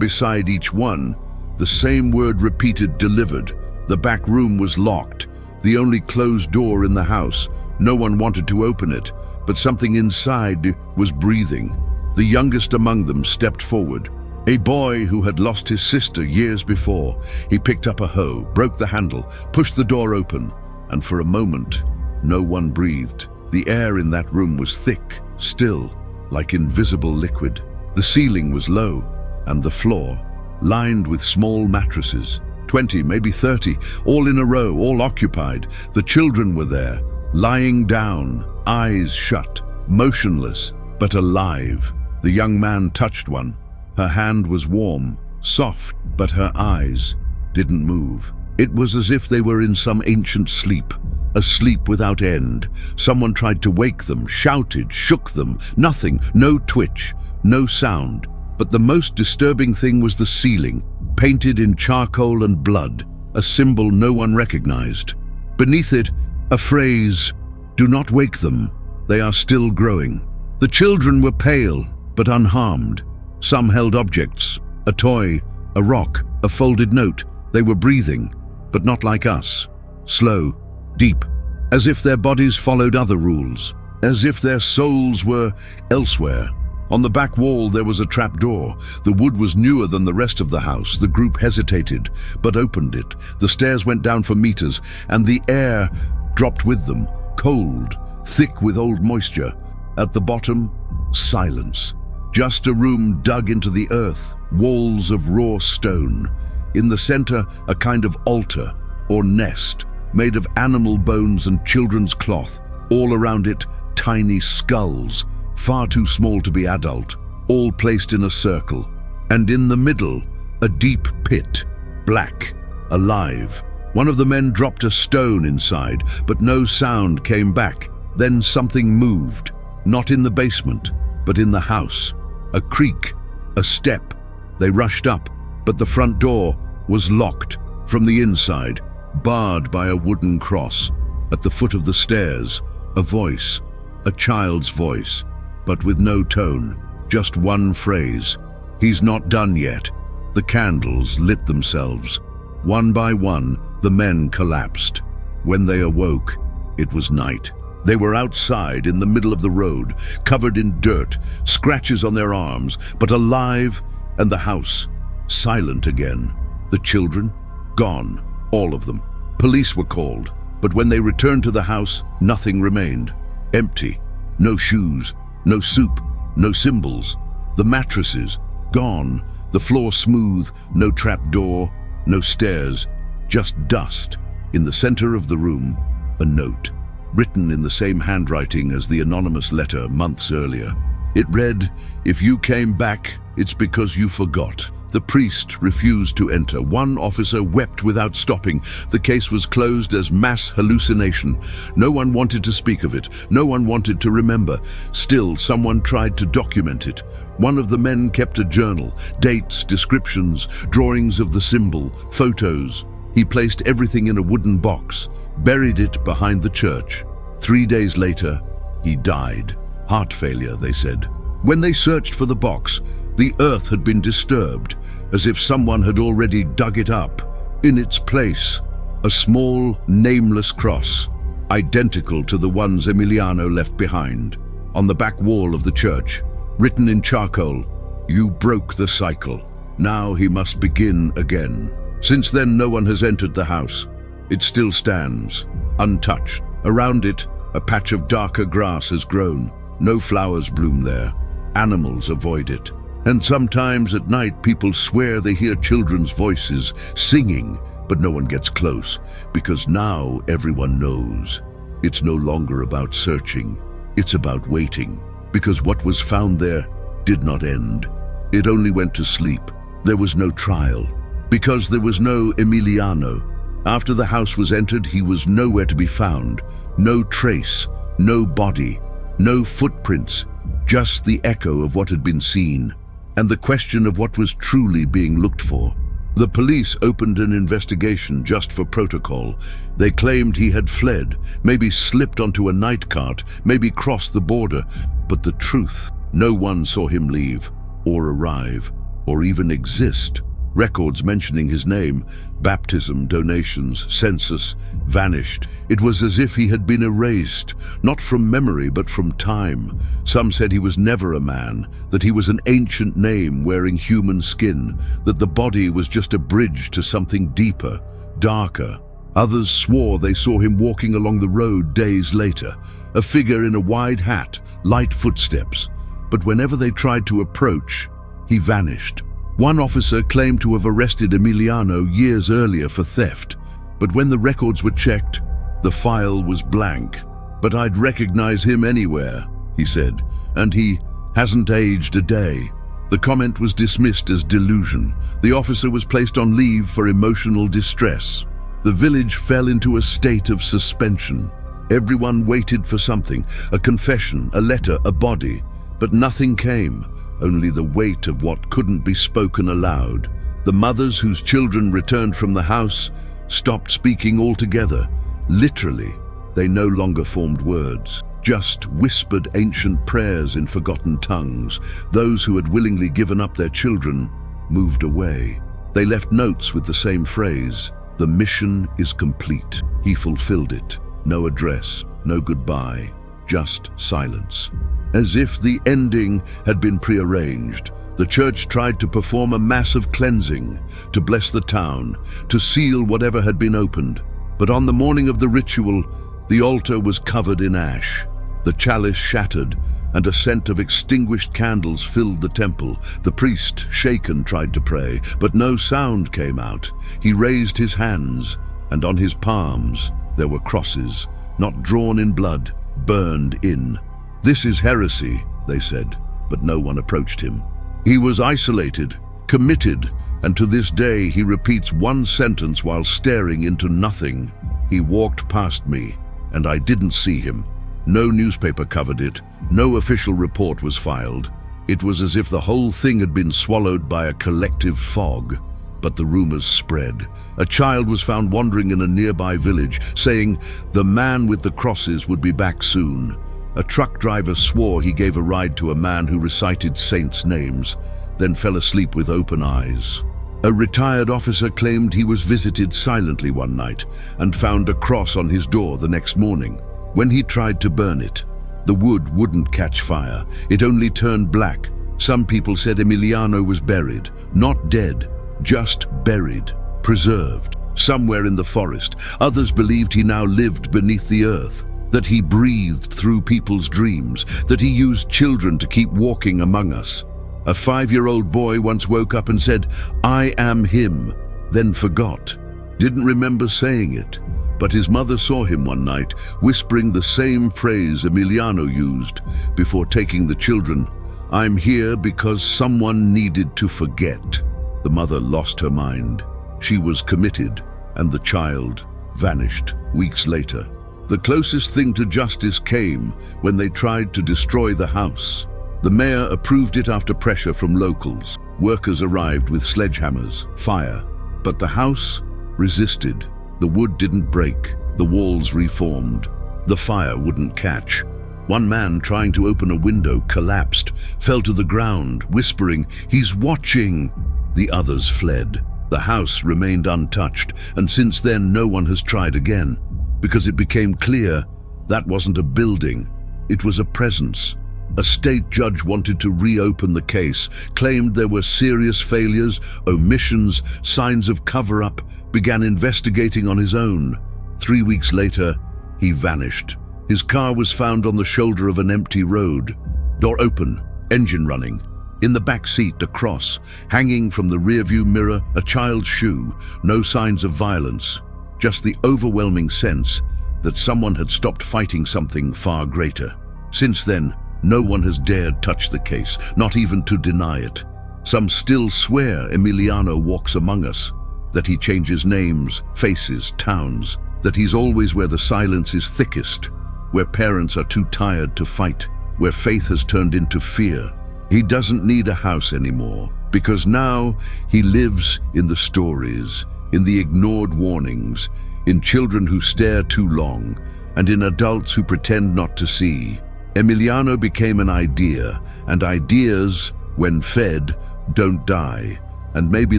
beside each one, the same word repeated, delivered. The back room was locked, the only closed door in the house. No one wanted to open it, but something inside was breathing. The youngest among them stepped forward. A boy who had lost his sister years before. He picked up a hoe, broke the handle, pushed the door open, and for a moment, no one breathed. The air in that room was thick, still, like invisible liquid. The ceiling was low, and the floor, lined with small mattresses. 20, maybe 30, all in a row, all occupied. The children were there, lying down, eyes shut, motionless, but alive. The young man touched one. Her hand was warm, soft, but her eyes didn't move. It was as if they were in some ancient sleep, a sleep without end. Someone tried to wake them, shouted, shook them. Nothing, no twitch, no sound. But the most disturbing thing was the ceiling, painted in charcoal and blood, a symbol no one recognized. Beneath it, a phrase, "Do not wake them, they are still growing." The children were pale, but unharmed. Some held objects, a toy, a rock, a folded note. They were breathing, but not like us. Slow, deep, as if their bodies followed other rules, as if their souls were elsewhere. On the back wall there was a trap door. The wood was newer than the rest of the house. The group hesitated, but opened it. The stairs went down for meters, and the air dropped with them, cold, thick with old moisture. At the bottom, silence. Just a room dug into the earth, walls of raw stone. In the center, a kind of altar, or nest, made of animal bones and children's cloth. All around it, tiny skulls, far too small to be adult, all placed in a circle. And in the middle, a deep pit, black, alive. One of the men dropped a stone inside, but no sound came back. Then something moved, not in the basement, but in the house. A creak, a step. They rushed up, but the front door was locked from the inside, barred by a wooden cross. At the foot of the stairs, a voice, a child's voice, but with no tone, just one phrase. "He's not done yet." The candles lit themselves. One by one, the men collapsed. When they awoke, it was night. They were outside in the middle of the road, covered in dirt, scratches on their arms, but alive, and the house silent again. The children gone, all of them. Police were called, but when they returned to the house, nothing remained. Empty. No shoes, no soup, no symbols. The mattresses gone, the floor smooth, no trap door, no stairs, just dust. In the center of the room, a note, written in the same handwriting as the anonymous letter months earlier. It read, "If you came back, it's because you forgot." The priest refused to enter. One officer wept without stopping. The case was closed as mass hallucination. No one wanted to speak of it. No one wanted to remember. Still, someone tried to document it. One of the men kept a journal, dates, descriptions, drawings of the symbol, photos. He placed everything in a wooden box, buried it behind the church. 3 days later, he died. Heart failure, they said. When they searched for the box, the earth had been disturbed, as if someone had already dug it up. In its place, a small, nameless cross, identical to the ones Emiliano left behind. On the back wall of the church, written in charcoal, "You broke the cycle. Now he must begin again." Since then, no one has entered the house. It still stands, untouched. Around it, a patch of darker grass has grown. No flowers bloom there. Animals avoid it. And sometimes at night people swear they hear children's voices singing, but no one gets close, because now everyone knows. It's no longer about searching, it's about waiting, because what was found there did not end. It only went to sleep. There was no trial, because there was no Emiliano. After the house was entered, he was nowhere to be found. No trace, no body, no footprints, just the echo of what had been seen, and the question of what was truly being looked for. The police opened an investigation just for protocol. They claimed he had fled, maybe slipped onto a night cart, maybe crossed the border. But the truth, no one saw him leave, or arrive, or even exist. Records mentioning his name, baptism, donations, census, vanished. It was as if he had been erased, not from memory but from time. Some said he was never a man, that he was an ancient name wearing human skin, that the body was just a bridge to something deeper, darker. Others swore they saw him walking along the road days later, a figure in a wide hat, light footsteps. But whenever they tried to approach, he vanished. One officer claimed to have arrested Emiliano years earlier for theft, but when the records were checked, the file was blank. "But I'd recognize him anywhere," he said, "and he hasn't aged a day." The comment was dismissed as delusion. The officer was placed on leave for emotional distress. The village fell into a state of suspension. Everyone waited for something, a confession, a letter, a body, but nothing came. Only the weight of what couldn't be spoken aloud. The mothers whose children returned from the house stopped speaking altogether. Literally, they no longer formed words, just whispered ancient prayers in forgotten tongues. Those who had willingly given up their children moved away. They left notes with the same phrase, "The mission is complete." He fulfilled it. No address, no goodbye, just silence. As if the ending had been prearranged, the church tried to perform a massive cleansing, to bless the town, to seal whatever had been opened. But on the morning of the ritual, the altar was covered in ash. The chalice shattered, and a scent of extinguished candles filled the temple. The priest, shaken, tried to pray, but no sound came out. He raised his hands, and on his palms there were crosses, not drawn in blood, burned in. "This is heresy," they said, but no one approached him. He was isolated, committed, and to this day he repeats one sentence while staring into nothing. "He walked past me, and I didn't see him." No newspaper covered it, no official report was filed. It was as if the whole thing had been swallowed by a collective fog. But the rumors spread. A child was found wandering in a nearby village, saying the man with the crosses would be back soon. A truck driver swore he gave a ride to a man who recited saints' names, then fell asleep with open eyes. A retired officer claimed he was visited silently one night and found a cross on his door the next morning. When he tried to burn it, the wood wouldn't catch fire. It only turned black. Some people said Emiliano was buried, not dead, just buried, preserved, somewhere in the forest. Others believed he now lived beneath the earth, that he breathed through people's dreams, that he used children to keep walking among us. A 5-year-old boy once woke up and said, "I am him," then forgot. Didn't remember saying it. But his mother saw him one night, whispering the same phrase Emiliano used before taking the children. "I'm here because someone needed to forget." The mother lost her mind. She was committed, and the child vanished weeks later. The closest thing to justice came when they tried to destroy the house. The mayor approved it after pressure from locals. Workers arrived with sledgehammers, fire, but the house resisted. The wood didn't break, the walls reformed. The fire wouldn't catch. One man trying to open a window collapsed, fell to the ground, whispering, "He's watching." The others fled. The house remained untouched, and since then no one has tried again, because it became clear that wasn't a building, it was a presence. A state judge wanted to reopen the case, claimed there were serious failures, omissions, signs of cover-up, began investigating on his own. 3 weeks later, he vanished. His car was found on the shoulder of an empty road. Door open, engine running. In the back seat, a cross. Hanging from the rearview mirror, a child's shoe. No signs of violence, just the overwhelming sense that someone had stopped fighting something far greater. Since then, no one has dared touch the case, not even to deny it. Some still swear Emiliano walks among us, that he changes names, faces, towns, that he's always where the silence is thickest, where parents are too tired to fight, where faith has turned into fear. He doesn't need a house anymore, because now he lives in the stories, in the ignored warnings, in children who stare too long, and in adults who pretend not to see. Emiliano became an idea, and ideas, when fed, don't die. And maybe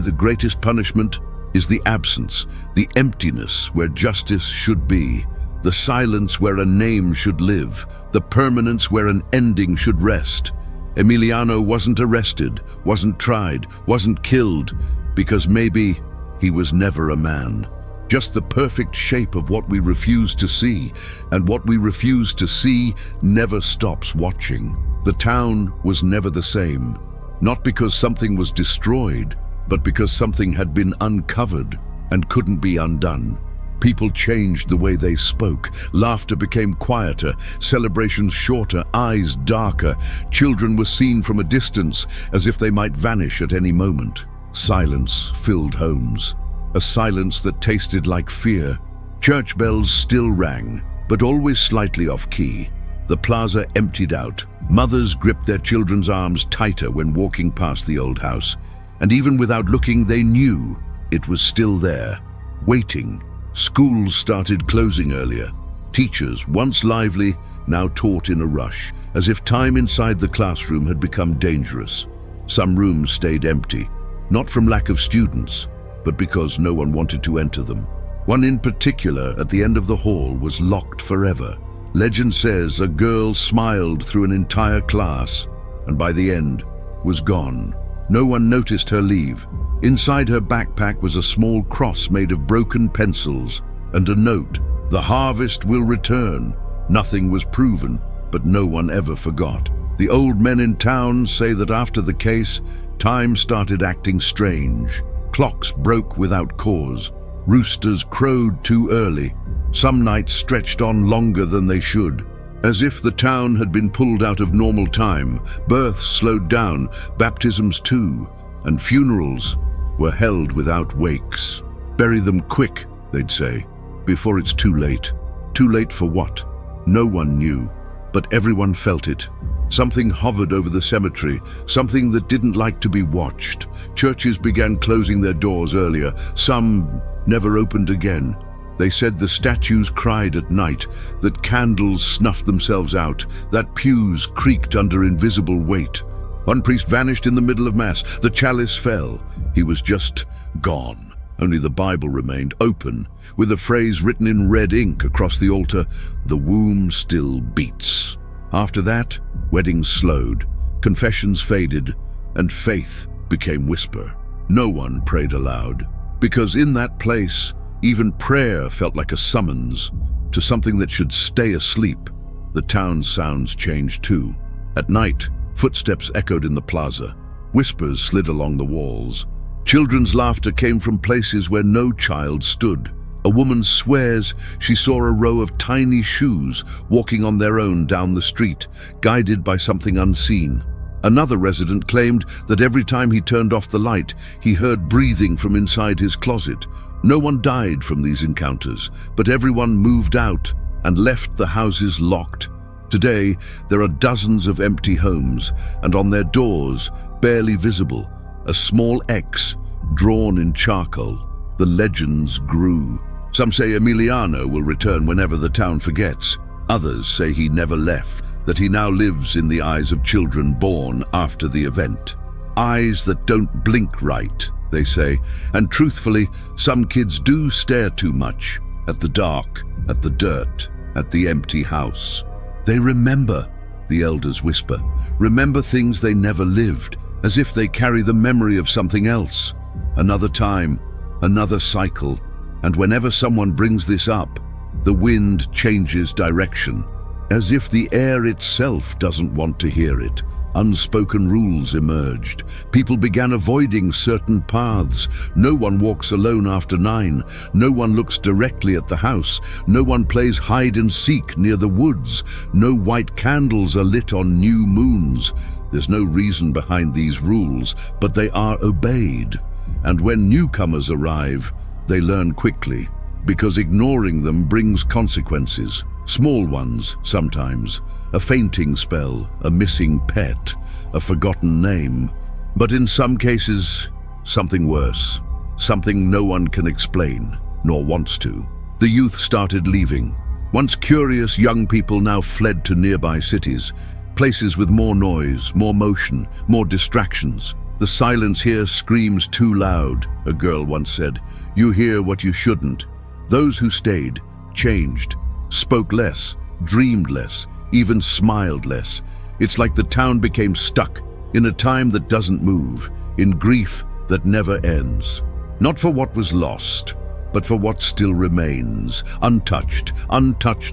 the greatest punishment is the absence, the emptiness where justice should be, the silence where a name should live, the permanence where an ending should rest. Emiliano wasn't arrested, wasn't tried, wasn't killed, because maybe he was never a man. Just the perfect shape of what we refuse to see, and what we refuse to see never stops watching. The town was never the same, not because something was destroyed, but because something had been uncovered and couldn't be undone. People changed the way they spoke. Laughter became quieter, celebrations shorter, eyes darker. Children were seen from a distance, as if they might vanish at any moment. Silence filled homes. A silence that tasted like fear. Church bells still rang, but always slightly off-key. The plaza emptied out. Mothers gripped their children's arms tighter when walking past the old house. And even without looking, they knew it was still there, waiting. Schools started closing earlier. Teachers, once lively, now taught in a rush, as if time inside the classroom had become dangerous. Some rooms stayed empty, not from lack of students, but because no one wanted to enter them. One in particular, at the end of the hall, was locked forever. Legend says a girl smiled through an entire class, and by the end, was gone. No one noticed her leave. Inside her backpack was a small cross made of broken pencils, and a note, "The harvest will return." Nothing was proven, but no one ever forgot. The old men in town say that after the case, time started acting strange. Clocks broke without cause. Roosters crowed too early. Some nights stretched on longer than they should. As if the town had been pulled out of normal time, births slowed down, baptisms too, and funerals were held without wakes. Bury them quick, they'd say, before it's too late. Too late for what? No one knew, but everyone felt it. Something hovered over the cemetery, something that didn't like to be watched. Churches began closing their doors earlier. Some never opened again. They said the statues cried at night, that candles snuffed themselves out, that pews creaked under invisible weight. One priest vanished in the middle of Mass. The chalice fell. He was just gone. Only the Bible remained open, with a phrase written in red ink across the altar, "The womb still beats." After that, weddings slowed, confessions faded, and faith became whisper. No one prayed aloud, because in that place, even prayer felt like a summons to something that should stay asleep. The town's sounds changed too. At night, footsteps echoed in the plaza. Whispers slid along the walls. Children's laughter came from places where no child stood. A woman swears she saw a row of tiny shoes walking on their own down the street, guided by something unseen. Another resident claimed that every time he turned off the light, he heard breathing from inside his closet. No one died from these encounters, but everyone moved out and left the houses locked. Today, there are dozens of empty homes, and on their doors, barely visible, a small X drawn in charcoal. The legends grew. Some say Emiliano will return whenever the town forgets. Others say he never left, that he now lives in the eyes of children born after the event. Eyes that don't blink right, they say, and truthfully, some kids do stare too much at the dark, at the dirt, at the empty house. They remember, the elders whisper, remember things they never lived, as if they carry the memory of something else. Another time, another cycle, and whenever someone brings this up, the wind changes direction, as if the air itself doesn't want to hear it. Unspoken rules emerged. People began avoiding certain paths. No one walks alone after 9. No one looks directly at the house. No one plays hide and seek near the woods. No white candles are lit on new moons. There's no reason behind these rules, but they are obeyed. And when newcomers arrive, they learn quickly, because ignoring them brings consequences. Small ones, sometimes. A fainting spell, a missing pet, a forgotten name. But in some cases, something worse. Something no one can explain, nor wants to. The youth started leaving. Once curious young people now fled to nearby cities, places with more noise, more motion, more distractions. "The silence here screams too loud," a girl once said. "You hear what you shouldn't." Those who stayed, changed, spoke less, dreamed less, even smiled less. It's like the town became stuck in a time that doesn't move, in grief that never ends. Not for what was lost, but for what still remains, untouched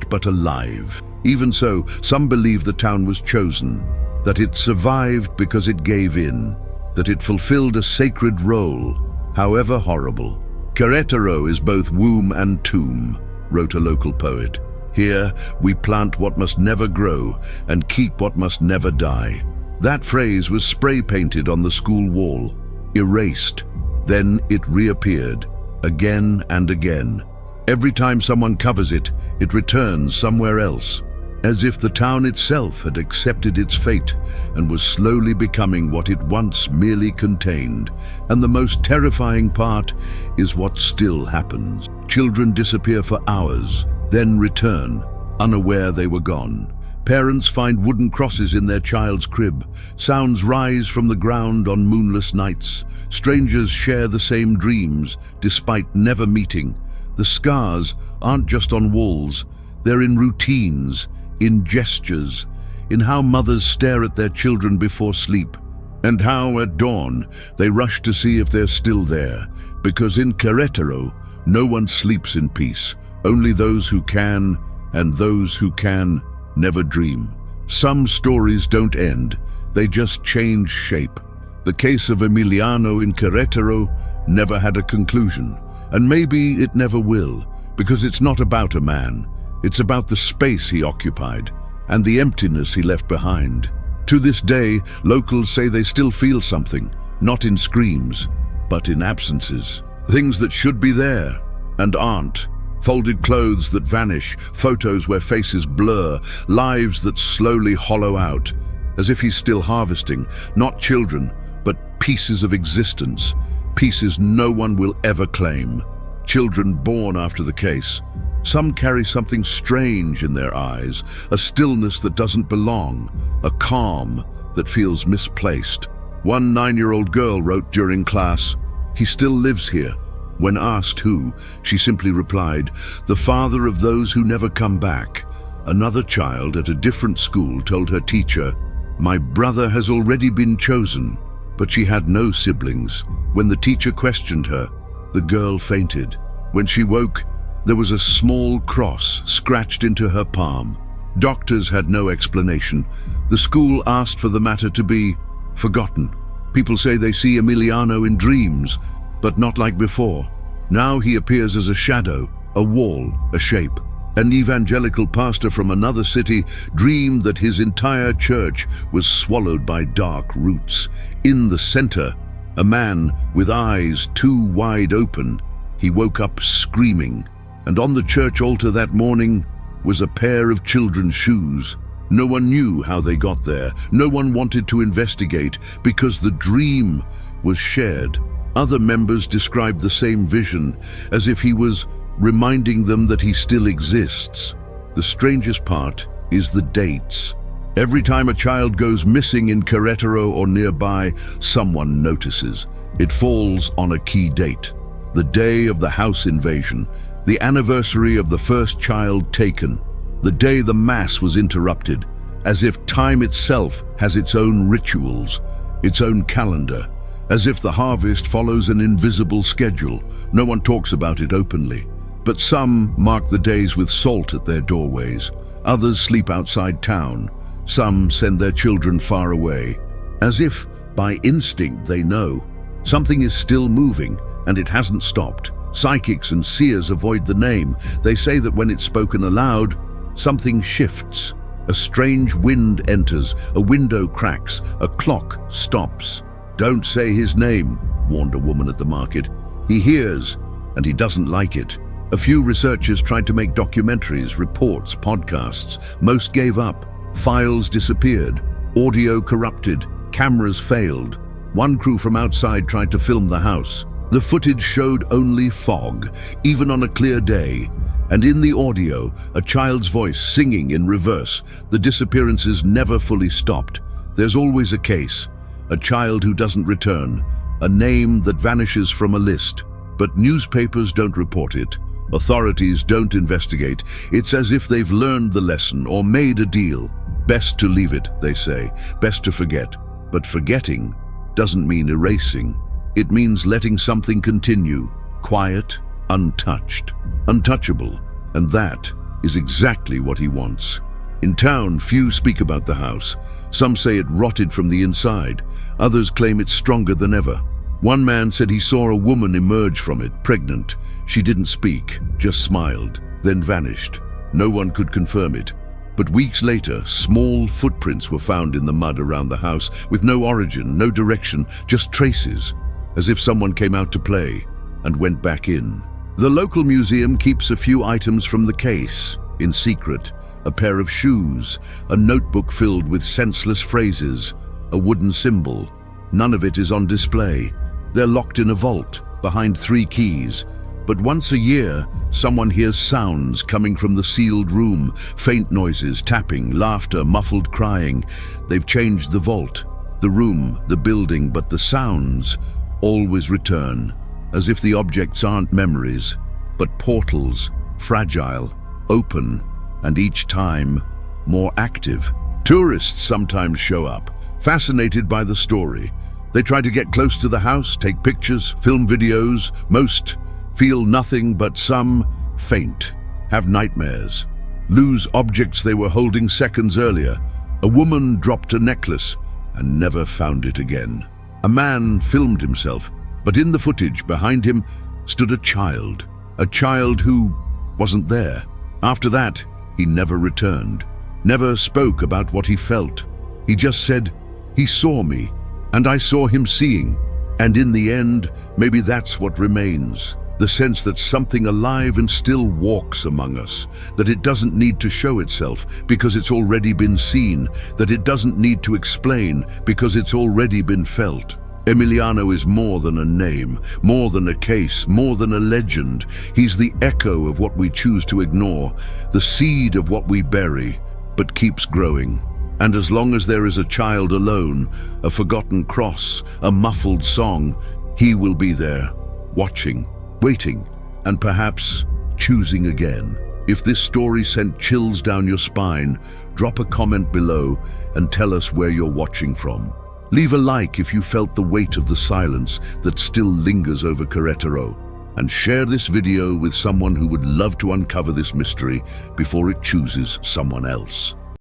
but alive. Even so, some believe the town was chosen, that it survived because it gave in, that it fulfilled a sacred role, however horrible. "Querétaro is both womb and tomb," wrote a local poet. "Here we plant what must never grow and keep what must never die." That phrase was spray-painted on the school wall, erased. Then it reappeared, again and again. Every time someone covers it, it returns somewhere else, as if the town itself had accepted its fate and was slowly becoming what it once merely contained. And the most terrifying part is what still happens. Children disappear for hours, then return, unaware they were gone. Parents find wooden crosses in their child's crib. Sounds rise from the ground on moonless nights. Strangers share the same dreams, despite never meeting. The scars aren't just on walls, they're in routines, in gestures, in how mothers stare at their children before sleep, and how at dawn they rush to see if they're still there, because in Querétaro, no one sleeps in peace. Only those who can, and those who can never dream. Some stories don't end, they just change shape. The case of Emiliano in Querétaro never had a conclusion, and maybe it never will, because it's not about a man. It's about the space he occupied and the emptiness he left behind. To this day, locals say they still feel something, not in screams, but in absences. Things that should be there and aren't. Folded clothes that vanish, photos where faces blur, lives that slowly hollow out, as if he's still harvesting, not children, but pieces of existence, pieces no one will ever claim. Children born after the case. Some carry something strange in their eyes, a stillness that doesn't belong, a calm that feels misplaced. One 9-year-old girl wrote during class, "He still lives here." When asked who, she simply replied, "The father of those who never come back." Another child at a different school told her teacher, "My brother has already been chosen," but she had no siblings. When the teacher questioned her, the girl fainted. When she woke, there was a small cross scratched into her palm. Doctors had no explanation. The school asked for the matter to be forgotten. People say they see Emiliano in dreams, but not like before. Now he appears as a shadow, a wall, a shape. An evangelical pastor from another city dreamed that his entire church was swallowed by dark roots. In the center, a man with eyes too wide open. He woke up screaming, and on the church altar that morning was a pair of children's shoes. No one knew how they got there. No one wanted to investigate because the dream was shared. Other members described the same vision, as if he was reminding them that he still exists. The strangest part is the dates. Every time a child goes missing in Querétaro or nearby, someone notices. It falls on a key date. The day of the house invasion, the anniversary of the first child taken, the day the mass was interrupted, as if time itself has its own rituals, its own calendar. As if the harvest follows an invisible schedule. No one talks about it openly. But some mark the days with salt at their doorways. Others sleep outside town. Some send their children far away. As if, by instinct, they know. Something is still moving, and it hasn't stopped. Psychics and seers avoid the name. They say that when it's spoken aloud, something shifts. A strange wind enters, a window cracks, a clock stops. "Don't say his name," warned a woman at the market. "He hears, and he doesn't like it." A few researchers tried to make documentaries, reports, podcasts. Most gave up. Files disappeared. Audio corrupted. Cameras failed. One crew from outside tried to film the house. The footage showed only fog, even on a clear day. And in the audio, a child's voice singing in reverse. The disappearances never fully stopped. There's always a case. A child who doesn't return, a name that vanishes from a list. But newspapers don't report it. Authorities don't investigate. It's as if they've learned the lesson or made a deal. Best to leave it, they say. Best to forget. But forgetting doesn't mean erasing. It means letting something continue. Quiet, untouched, untouchable. And that is exactly what he wants. In town, few speak about the house. Some say it rotted from the inside. Others claim it's stronger than ever. One man said he saw a woman emerge from it, pregnant. She didn't speak, just smiled, then vanished. No one could confirm it. But weeks later, small footprints were found in the mud around the house, with no origin, no direction, just traces, as if someone came out to play and went back in. The local museum keeps a few items from the case, in secret. A pair of shoes, a notebook filled with senseless phrases, a wooden symbol. None of it is on display. They're locked in a vault, behind 3 keys. But once a year, someone hears sounds coming from the sealed room, faint noises, tapping, laughter, muffled crying. They've changed the vault, the room, the building, but the sounds always return, as if the objects aren't memories, but portals, fragile, open, and each time more active. Tourists sometimes show up, fascinated by the story. They try to get close to the house, take pictures, film videos. Most feel nothing, but some faint, have nightmares, lose objects they were holding seconds earlier. A woman dropped a necklace and never found it again. A man filmed himself, but in the footage behind him stood a child who wasn't there. After that, he never returned, never spoke about what he felt. He just said, "He saw me, and I saw him seeing." And in the end, maybe that's what remains. The sense that something alive and still walks among us, that it doesn't need to show itself because it's already been seen, that it doesn't need to explain because it's already been felt. Emiliano is more than a name, more than a case, more than a legend. He's the echo of what we choose to ignore, the seed of what we bury, but keeps growing. And as long as there is a child alone, a forgotten cross, a muffled song, he will be there, watching, waiting, and perhaps choosing again. If this story sent chills down your spine, drop a comment below and tell us where you're watching from. Leave a like if you felt the weight of the silence that still lingers over Querétaro, and share this video with someone who would love to uncover this mystery before it chooses someone else.